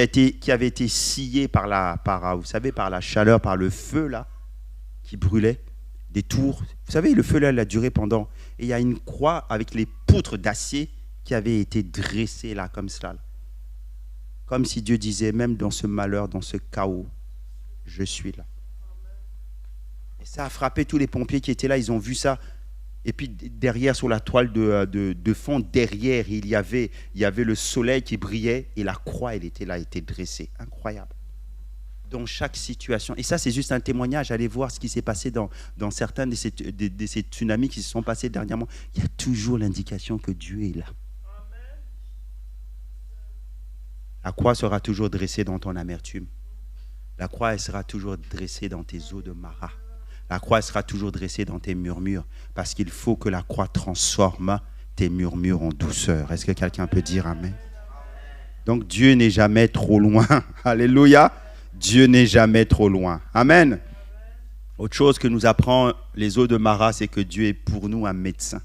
avait été sciée par la chaleur, par le feu là, qui brûlait, des tours. Vous savez, le feu là, il a duré pendant... Et il y a une croix avec les poutres d'acier qui avait été dressée là, comme cela. Comme si Dieu disait, même dans ce malheur, dans ce chaos, je suis là. Et ça a frappé tous les pompiers qui étaient là, ils ont vu ça. Et puis derrière, sur la toile de fond, derrière, il y avait le soleil qui brillait et la croix, elle était là, elle était dressée. Incroyable. Dans chaque situation. Et ça, c'est juste un témoignage. Allez voir ce qui s'est passé dans certains de ces tsunamis qui se sont passés dernièrement. Il y a toujours l'indication que Dieu est là. La croix sera toujours dressée dans ton amertume. La croix, elle sera toujours dressée dans tes eaux de Mara. La croix sera toujours dressée dans tes murmures parce qu'il faut que la croix transforme tes murmures en douceur. Est-ce que quelqu'un peut dire amen? Donc Dieu n'est jamais trop loin. Alléluia. Dieu n'est jamais trop loin. Amen. Autre chose que nous apprend les eaux de Mara, c'est que Dieu est pour nous un médecin.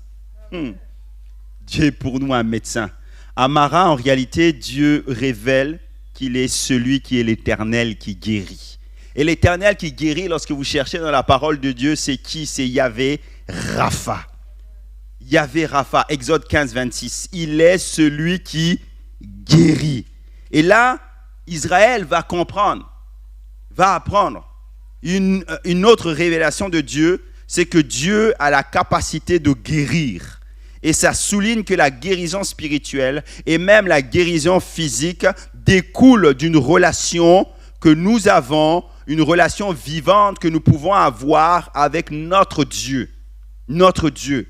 Dieu est pour nous un médecin. À Mara, en réalité, Dieu révèle qu'il est celui qui est l'Éternel qui guérit. Et l'Éternel qui guérit, lorsque vous cherchez dans la parole de Dieu, c'est qui? C'est Yahvé Rapha. Yahvé Rapha, Exode 15, 26. Il est celui qui guérit. Et là, Israël va comprendre, va apprendre une autre révélation de Dieu, c'est que Dieu a la capacité de guérir. Et ça souligne que la guérison spirituelle et même la guérison physique découle d'une relation que nous avons, une relation vivante que nous pouvons avoir avec notre Dieu. Notre Dieu.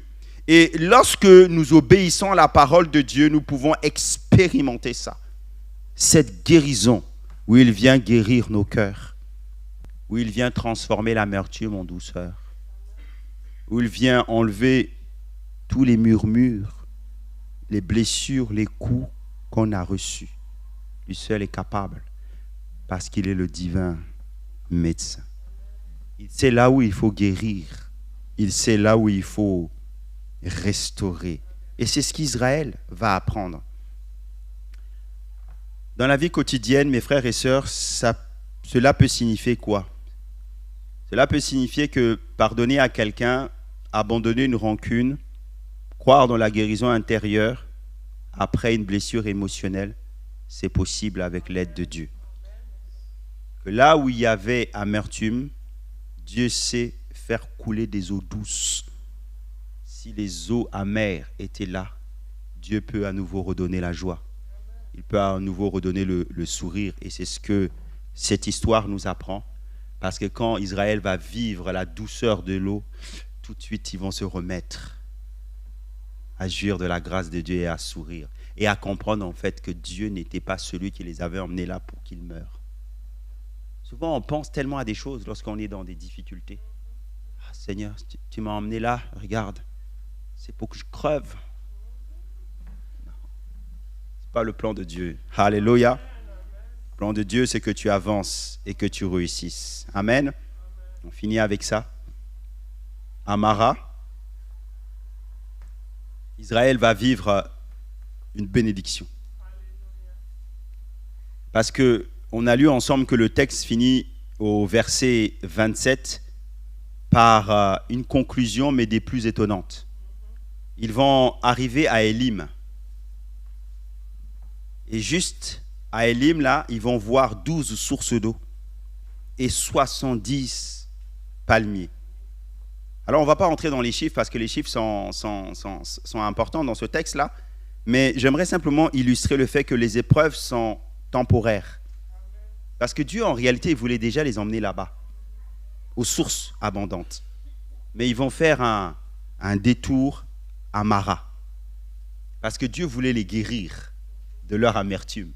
Et lorsque nous obéissons à la parole de Dieu, nous pouvons expérimenter ça. Cette guérison où il vient guérir nos cœurs, où il vient transformer l'amertume en douceur, où il vient enlever tous les murmures, les blessures, les coups qu'on a reçus. Lui seul est capable parce qu'il est le divin médecin. Il sait là où il faut guérir. Il sait là où il faut restaurer. Et c'est ce qu'Israël va apprendre. Dans la vie quotidienne, mes frères et sœurs, cela peut signifier quoi? Cela peut signifier que pardonner à quelqu'un, abandonner une rancune, croire dans la guérison intérieure après une blessure émotionnelle, c'est possible avec l'aide de Dieu. Que là où il y avait amertume, Dieu sait faire couler des eaux douces. Si les eaux amères étaient là, Dieu peut à nouveau redonner la joie. Il peut à nouveau redonner le sourire. Et c'est ce que cette histoire nous apprend. Parce que quand Israël va vivre la douceur de l'eau, tout de suite, ils vont se remettre à jouir de la grâce de Dieu et à sourire. Et à comprendre en fait que Dieu n'était pas celui qui les avait emmenés là pour qu'ils meurent. Souvent, on pense tellement à des choses lorsqu'on est dans des difficultés. Ah, Seigneur, tu m'as emmené là, regarde, c'est pour que je crève. Non, ce n'est pas le plan de Dieu. Alléluia. Le plan de Dieu, c'est que tu avances et que tu réussisses. Amen. On finit avec ça. Amara, Israël va vivre une bénédiction. Parce que on a lu ensemble que le texte finit au verset 27 par une conclusion, mais des plus étonnantes. Ils vont arriver à Élim. Et juste à Élim, là, ils vont voir 12 sources d'eau et 70 palmiers. Alors, on ne va pas rentrer dans les chiffres parce que les chiffres sont importants dans ce texte-là, mais j'aimerais simplement illustrer le fait que les épreuves sont temporaires. Parce que Dieu, en réalité, il voulait déjà les emmener là-bas, aux sources abondantes. Mais ils vont faire un détour à Mara. Parce que Dieu voulait les guérir de leur amertume.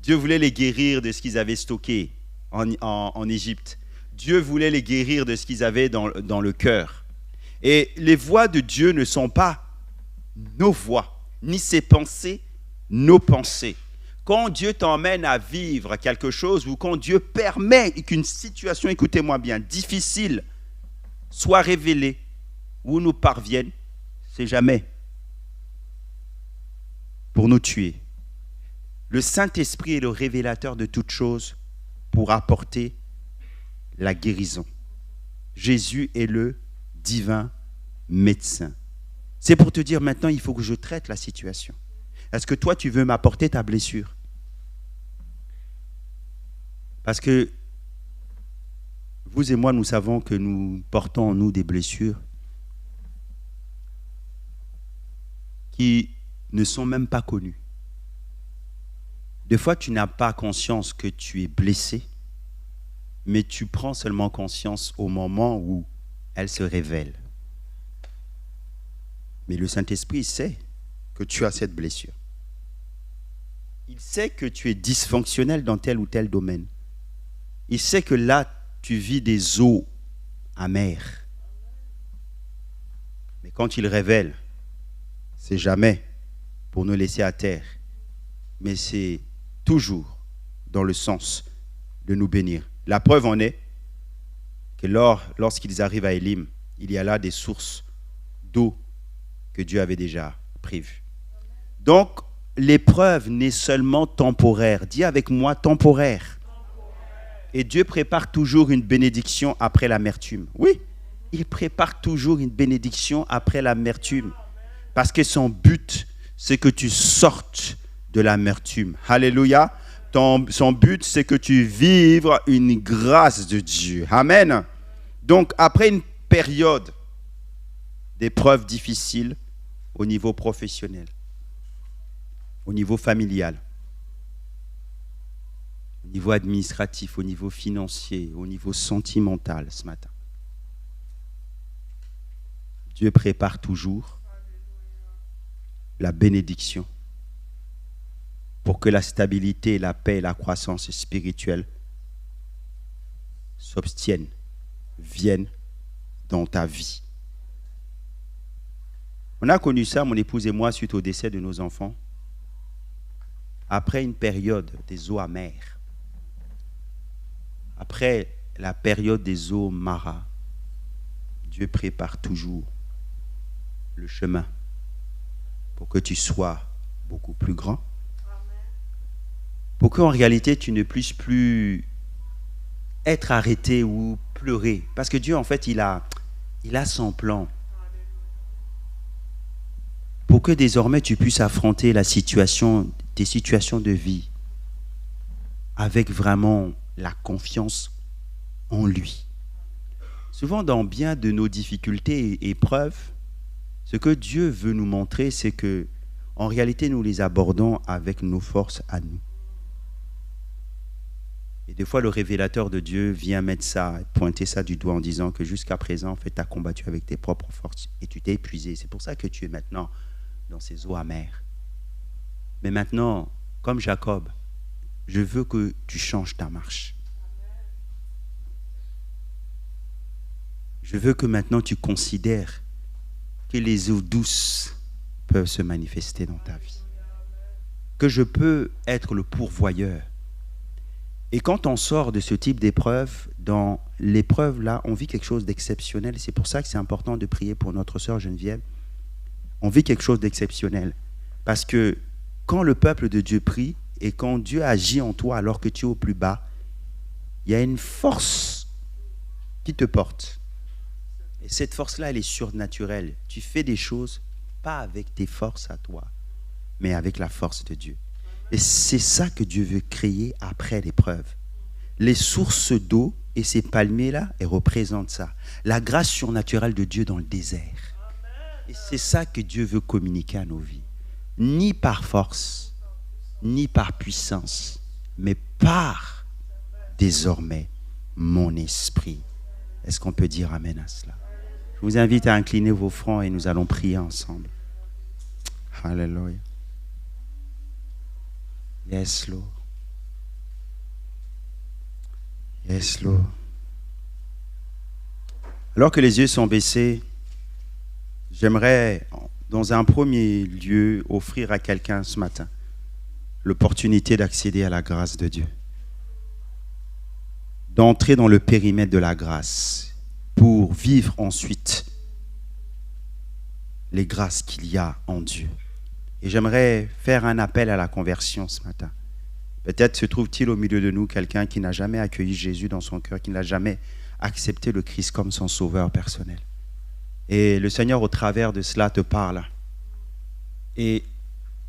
Dieu voulait les guérir de ce qu'ils avaient stocké en Égypte. Dieu voulait les guérir de ce qu'ils avaient dans le cœur. Et les voies de Dieu ne sont pas nos voies, ni ses pensées, nos pensées. Quand Dieu t'emmène à vivre quelque chose ou quand Dieu permet qu'une situation, écoutez-moi bien, difficile soit révélée ou nous parvienne, c'est jamais pour nous tuer. Le Saint-Esprit est le révélateur de toutes choses pour apporter la guérison. Jésus est le divin médecin. C'est pour te dire maintenant, il faut que je traite la situation. Est-ce que toi, tu veux m'apporter ta blessure? Parce que vous et moi, nous savons que nous portons en nous des blessures qui ne sont même pas connues. Des fois, tu n'as pas conscience que tu es blessé, mais tu prends seulement conscience au moment où elle se révèle. Mais le Saint-Esprit sait que tu as cette blessure. Il sait que tu es dysfonctionnel dans tel ou tel domaine. Il sait que là, tu vis des eaux amère. Mais quand il révèle, c'est jamais pour nous laisser à terre, mais c'est toujours dans le sens de nous bénir. La preuve en est que lorsqu'ils arrivent à Élim, il y a là des sources d'eau que Dieu avait déjà prévues. Donc, l'épreuve n'est seulement temporaire. Dis avec moi, temporaire. Et Dieu prépare toujours une bénédiction après l'amertume. Oui, il prépare toujours une bénédiction après l'amertume. Parce que son but, c'est que tu sortes de l'amertume. Alléluia. Son but, c'est que tu vives une grâce de Dieu. Amen. Donc, après une période d'épreuves difficiles au niveau professionnel, au niveau familial, au niveau administratif, au niveau financier, au niveau sentimental ce matin, Dieu prépare toujours la bénédiction pour que la stabilité, la paix et la croissance spirituelle s'obtiennent, viennent dans ta vie. On a connu ça, mon épouse et moi, suite au décès de nos enfants. Après une période des eaux amères, après la période des eaux maras, Dieu prépare toujours le chemin pour que tu sois beaucoup plus grand, pour qu'en réalité tu ne puisses plus être arrêté ou pleurer. Parce que Dieu, en fait, il a son plan. Pour que désormais tu puisses affronter tes situations de vie avec vraiment la confiance en lui. Souvent, dans bien de nos difficultés et épreuves, ce que Dieu veut nous montrer, c'est que, en réalité, nous les abordons avec nos forces à nous. Et des fois, le révélateur de Dieu vient mettre ça, pointer ça du doigt en disant que jusqu'à présent, en fait, tu as combattu avec tes propres forces et tu t'es épuisé. C'est pour ça que tu es maintenant dans ces eaux amères. Mais maintenant, comme Jacob, je veux que tu changes ta marche. Je veux que maintenant tu considères que les eaux douces peuvent se manifester dans ta vie. Que je peux être le pourvoyeur. Et quand on sort de ce type d'épreuve, dans l'épreuve là, on vit quelque chose d'exceptionnel. C'est pour ça que c'est important de prier pour notre sœur Geneviève. On vit quelque chose d'exceptionnel. Parce que quand le peuple de Dieu prie et quand Dieu agit en toi alors que tu es au plus bas, il y a une force qui te porte. Et cette force-là, elle est surnaturelle. Tu fais des choses pas avec tes forces à toi, mais avec la force de Dieu. Et c'est ça que Dieu veut créer après l'épreuve. Les sources d'eau et ces palmiers-là, elles représentent ça. La grâce surnaturelle de Dieu dans le désert. Et c'est ça que Dieu veut communiquer à nos vies. Ni par force, ni par puissance, mais par désormais mon esprit. Est-ce qu'on peut dire amen à cela? Je vous invite à incliner vos fronts et nous allons prier ensemble. Alléluia. Yes, Lord. Yes, Lord. Alors que les yeux sont baissés, j'aimerais, dans un premier lieu, offrir à quelqu'un ce matin l'opportunité d'accéder à la grâce de Dieu, d'entrer dans le périmètre de la grâce pour vivre ensuite les grâces qu'il y a en Dieu. Et j'aimerais faire un appel à la conversion ce matin. Peut-être se trouve-t-il au milieu de nous quelqu'un qui n'a jamais accueilli Jésus dans son cœur, qui n'a jamais accepté le Christ comme son sauveur personnel. Et le Seigneur, au travers de cela, te parle. Et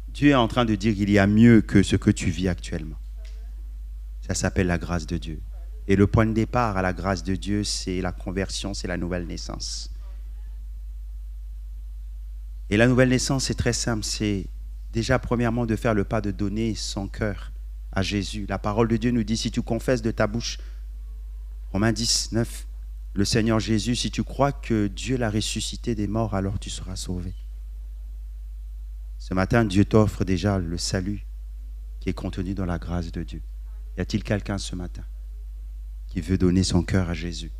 Dieu est en train de dire qu'il y a mieux que ce que tu vis actuellement. Ça s'appelle la grâce de Dieu. Et le point de départ à la grâce de Dieu, c'est la conversion, c'est la nouvelle naissance. Et la nouvelle naissance, c'est très simple. C'est déjà, premièrement, de faire le pas de donner son cœur à Jésus. La parole de Dieu nous dit, si tu confesses de ta bouche, Romains 10, 9, le Seigneur Jésus, si tu crois que Dieu l'a ressuscité des morts, alors tu seras sauvé. Ce matin, Dieu t'offre déjà le salut qui est contenu dans la grâce de Dieu. Y a-t-il quelqu'un ce matin qui veut donner son cœur à Jésus,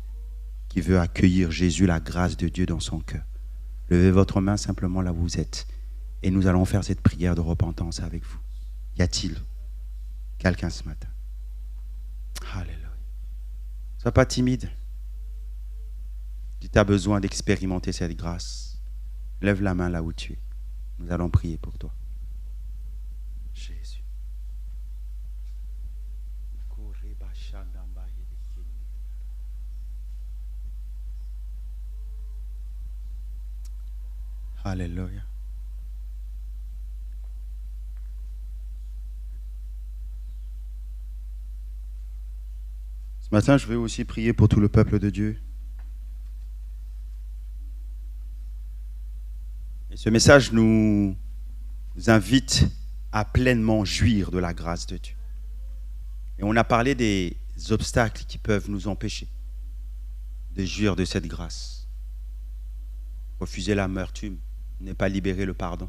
qui veut accueillir Jésus, la grâce de Dieu dans son cœur? Levez votre main simplement là où vous êtes et nous allons faire cette prière de repentance avec vous. Y a-t-il quelqu'un ce matin? Alléluia. Sois pas timide. Si tu as besoin d'expérimenter cette grâce, lève la main là où tu es. Nous allons prier pour toi. Jésus. Alléluia. Ce matin, je vais aussi prier pour tout le peuple de Dieu. Et ce message nous invite à pleinement jouir de la grâce de Dieu. Et on a parlé des obstacles qui peuvent nous empêcher de jouir de cette grâce. Refuser l'amertume, ne pas libérer le pardon.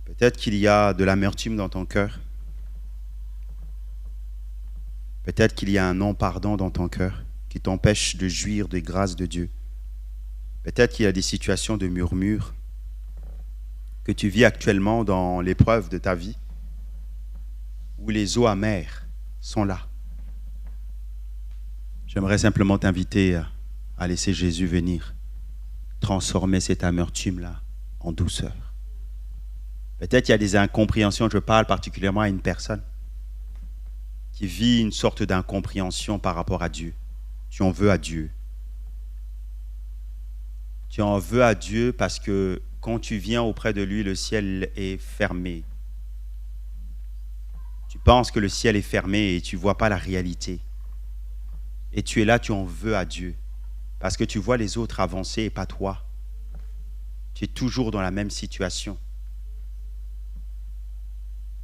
Peut-être qu'il y a de l'amertume dans ton cœur. Peut-être qu'il y a un non-pardon dans ton cœur qui t'empêche de jouir des grâces de Dieu. Peut-être qu'il y a des situations de murmure que tu vis actuellement dans l'épreuve de ta vie, où les eaux amères sont là. J'aimerais simplement t'inviter à laisser Jésus venir transformer cette amertume-là en douceur. Peut-être qu'il y a des incompréhensions, je parle particulièrement à une personne qui vit une sorte d'incompréhension par rapport à Dieu. Tu en veux à Dieu. Tu en veux à Dieu parce que quand tu viens auprès de lui, le ciel est fermé. Tu penses que le ciel est fermé et tu ne vois pas la réalité. Et tu es là, tu en veux à Dieu. Parce que tu vois les autres avancer et pas toi. Tu es toujours dans la même situation.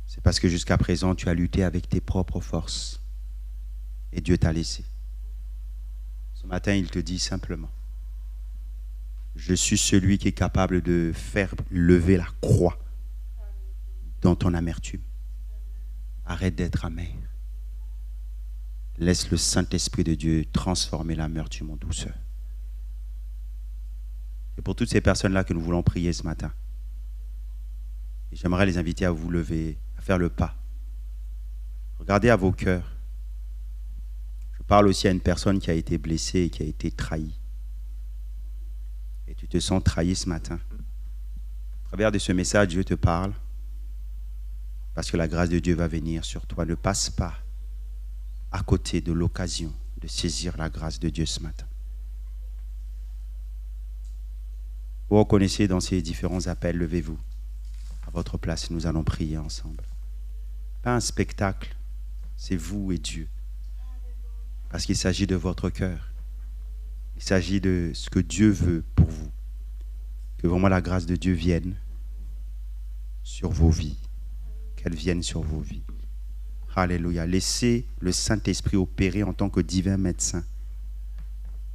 C'est parce que jusqu'à présent, tu as lutté avec tes propres forces. Et Dieu t'a laissé. Ce matin, il te dit simplement, je suis celui qui est capable de faire lever la croix dans ton amertume. Arrête d'être amer. Laisse le Saint-Esprit de Dieu transformer l'amertume en douceur. Et pour toutes ces personnes-là que nous voulons prier ce matin, et j'aimerais les inviter à vous lever, à faire le pas. Regardez à vos cœurs. Je parle aussi à une personne qui a été blessée et qui a été trahie. Et tu te sens trahi ce matin. À travers de ce message, Dieu te parle. Parce que la grâce de Dieu va venir sur toi. Ne passe pas à côté de l'occasion de saisir la grâce de Dieu ce matin. Vous reconnaissez dans ces différents appels, levez-vous à votre place et nous allons prier ensemble. Pas un spectacle, c'est vous et Dieu. Parce qu'il s'agit de votre cœur. Il s'agit de ce que Dieu veut pour vous. Que vraiment la grâce de Dieu vienne sur vos vies. Qu'elle vienne sur vos vies. Alléluia. Laissez le Saint-Esprit opérer en tant que divin médecin.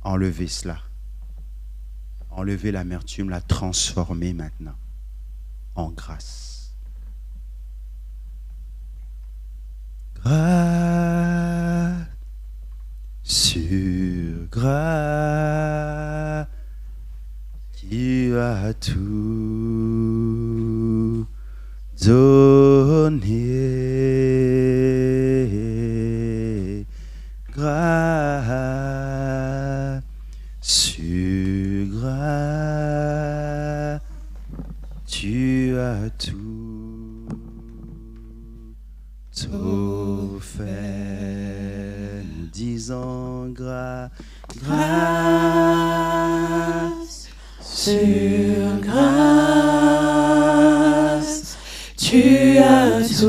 Enlevez cela. Enlevez l'amertume, la transformer maintenant en grâce. Grâce sur grâce, tu as tout donné. Grâce sur grâce, tu as tout offert. Nous disons grâce, grâce sur grâce, tu as tout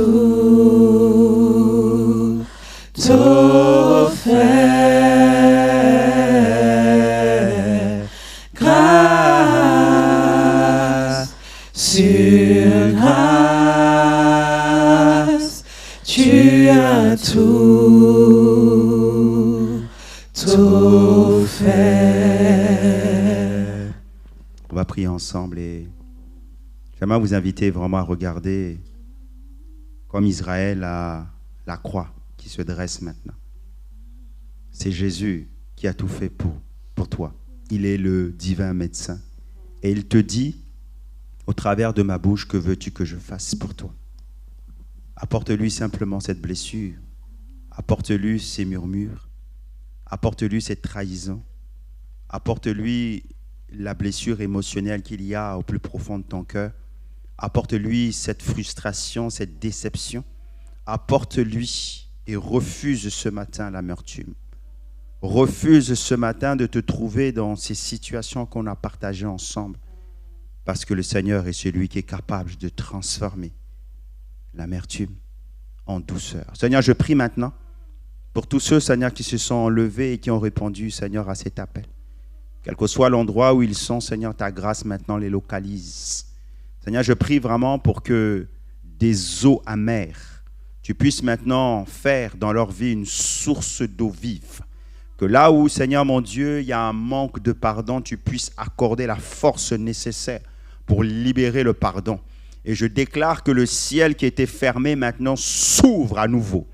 offert. Grâce sur grâce, tu as tout offert. On va prier ensemble et j'aimerais vous inviter vraiment à regarder comme Israël à la croix qui se dresse maintenant. C'est Jésus qui a tout fait pour toi. Il est le divin médecin. Et il te dit, au travers de ma bouche, que veux-tu que je fasse pour toi? Apporte-lui simplement cette blessure. Apporte-lui ces murmures. Apporte-lui cette trahison. Apporte-lui la blessure émotionnelle qu'il y a au plus profond de ton cœur. Apporte-lui cette frustration, cette déception. Apporte-lui et refuse ce matin l'amertume. Refuse ce matin de te trouver dans ces situations qu'on a partagées ensemble. Parce que le Seigneur est celui qui est capable de transformer l'amertume en douceur. Seigneur, je prie maintenant pour tous ceux, Seigneur, qui se sont levés et qui ont répondu, Seigneur, à cet appel. Quel que soit l'endroit où ils sont, Seigneur, ta grâce maintenant les localise. Seigneur, je prie vraiment pour que des eaux amères, tu puisses maintenant faire dans leur vie une source d'eau vive. Que là où, Seigneur mon Dieu, il y a un manque de pardon, tu puisses accorder la force nécessaire pour libérer le pardon. Et je déclare que le ciel qui était fermé maintenant s'ouvre à nouveau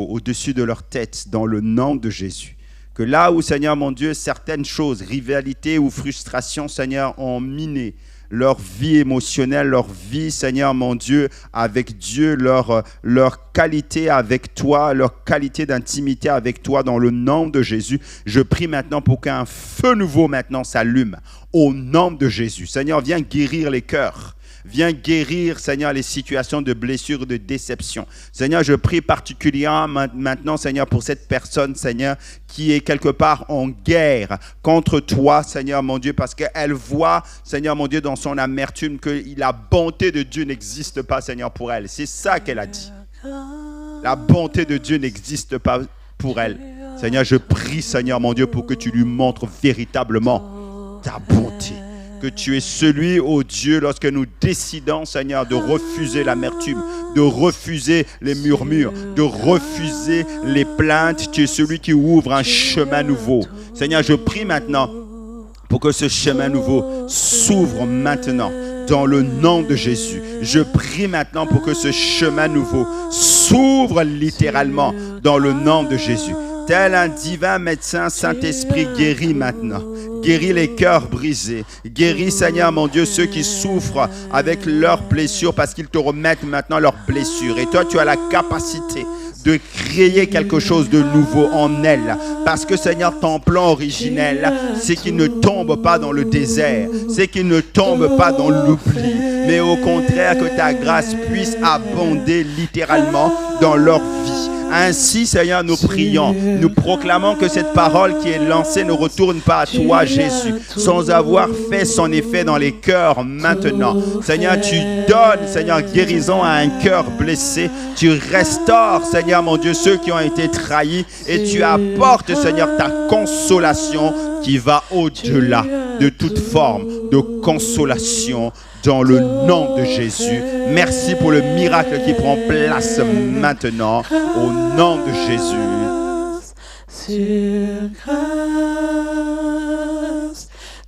au-dessus de leur tête dans le nom de Jésus. Que là où, Seigneur mon Dieu, certaines choses, rivalités ou frustrations, Seigneur, ont miné leur vie émotionnelle, leur vie, Seigneur mon Dieu, avec Dieu, leur qualité avec toi, leur qualité d'intimité avec toi dans le nom de Jésus. Je prie maintenant pour qu'un feu nouveau maintenant s'allume au nom de Jésus. Seigneur, viens guérir les cœurs. Viens guérir, Seigneur, les situations de blessure, de déception. Seigneur, je prie particulièrement maintenant, Seigneur, pour cette personne, Seigneur, qui est quelque part en guerre contre toi, Seigneur, mon Dieu, parce qu'elle voit, Seigneur, mon Dieu, dans son amertume, que la bonté de Dieu n'existe pas, Seigneur, pour elle. C'est ça qu'elle a dit. La bonté de Dieu n'existe pas pour elle. Seigneur, je prie, Seigneur, mon Dieu, pour que tu lui montres véritablement ta bonté. Que tu es celui, ô Dieu, lorsque nous décidons, Seigneur, de refuser l'amertume, de refuser les murmures, de refuser les plaintes. Tu es celui qui ouvre un chemin nouveau. Seigneur, je prie maintenant pour que ce chemin nouveau s'ouvre maintenant dans le nom de Jésus. Je prie maintenant pour que ce chemin nouveau s'ouvre littéralement dans le nom de Jésus. Tel un divin médecin, Saint-Esprit, guérit maintenant. Guéris les cœurs brisés. Guéris, Seigneur, mon Dieu, ceux qui souffrent avec leurs blessures parce qu'ils te remettent maintenant leurs blessures. Et toi, tu as la capacité de créer quelque chose de nouveau en elle. Parce que, Seigneur, ton plan originel, c'est qu'il ne tombe pas dans le désert. C'est qu'il ne tombe pas dans l'oubli. Mais au contraire, que ta grâce puisse abonder littéralement dans leur vie. Ainsi, Seigneur, nous prions, nous proclamons que cette parole qui est lancée ne retourne pas à toi, Jésus, sans avoir fait son effet dans les cœurs maintenant. Seigneur, tu donnes, Seigneur, guérison à un cœur blessé. Tu restaures, Seigneur, mon Dieu, ceux qui ont été trahis et tu apportes, Seigneur, ta consolation qui va au-delà de toute forme de consolation. Dans le nom de Jésus. Merci pour le miracle qui prend place maintenant. Au nom de Jésus. Sur grâce,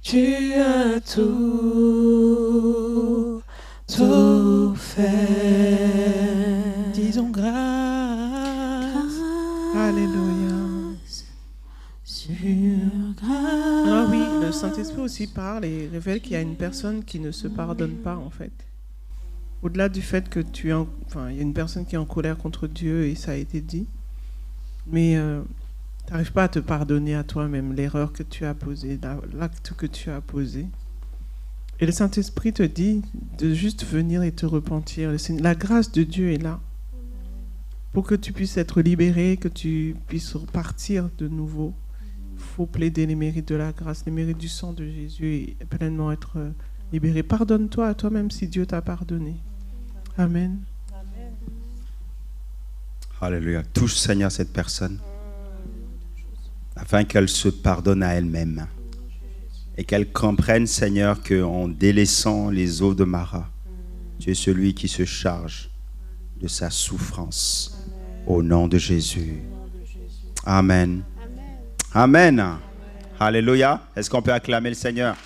tu as tout fait. Disons grâce. Alléluia. Sur grâce. Ah oui, le Saint-Esprit aussi parle et révèle qu'il y a une personne qui ne se pardonne pas en fait. Au-delà du fait que il y a une personne qui est en colère contre Dieu et ça a été dit, mais tu n'arrives pas à te pardonner à toi-même l'erreur que tu as posée, l'acte que tu as posé. Et le Saint-Esprit te dit de juste venir et te repentir. La grâce de Dieu est là pour que tu puisses être libéré, que tu puisses repartir de nouveau. Il faut plaider les mérites de la grâce, les mérites du sang de Jésus et pleinement être libéré. Pardonne-toi à toi-même si Dieu t'a pardonné. Amen. Alléluia. Touche, Seigneur, cette personne afin qu'elle se pardonne à elle-même et qu'elle comprenne, Seigneur, qu'en délaissant les eaux de Mara, tu es celui qui se charge de sa souffrance. Au nom de Jésus. Amen. Amen. Alléluia. Est-ce qu'on peut acclamer le Seigneur?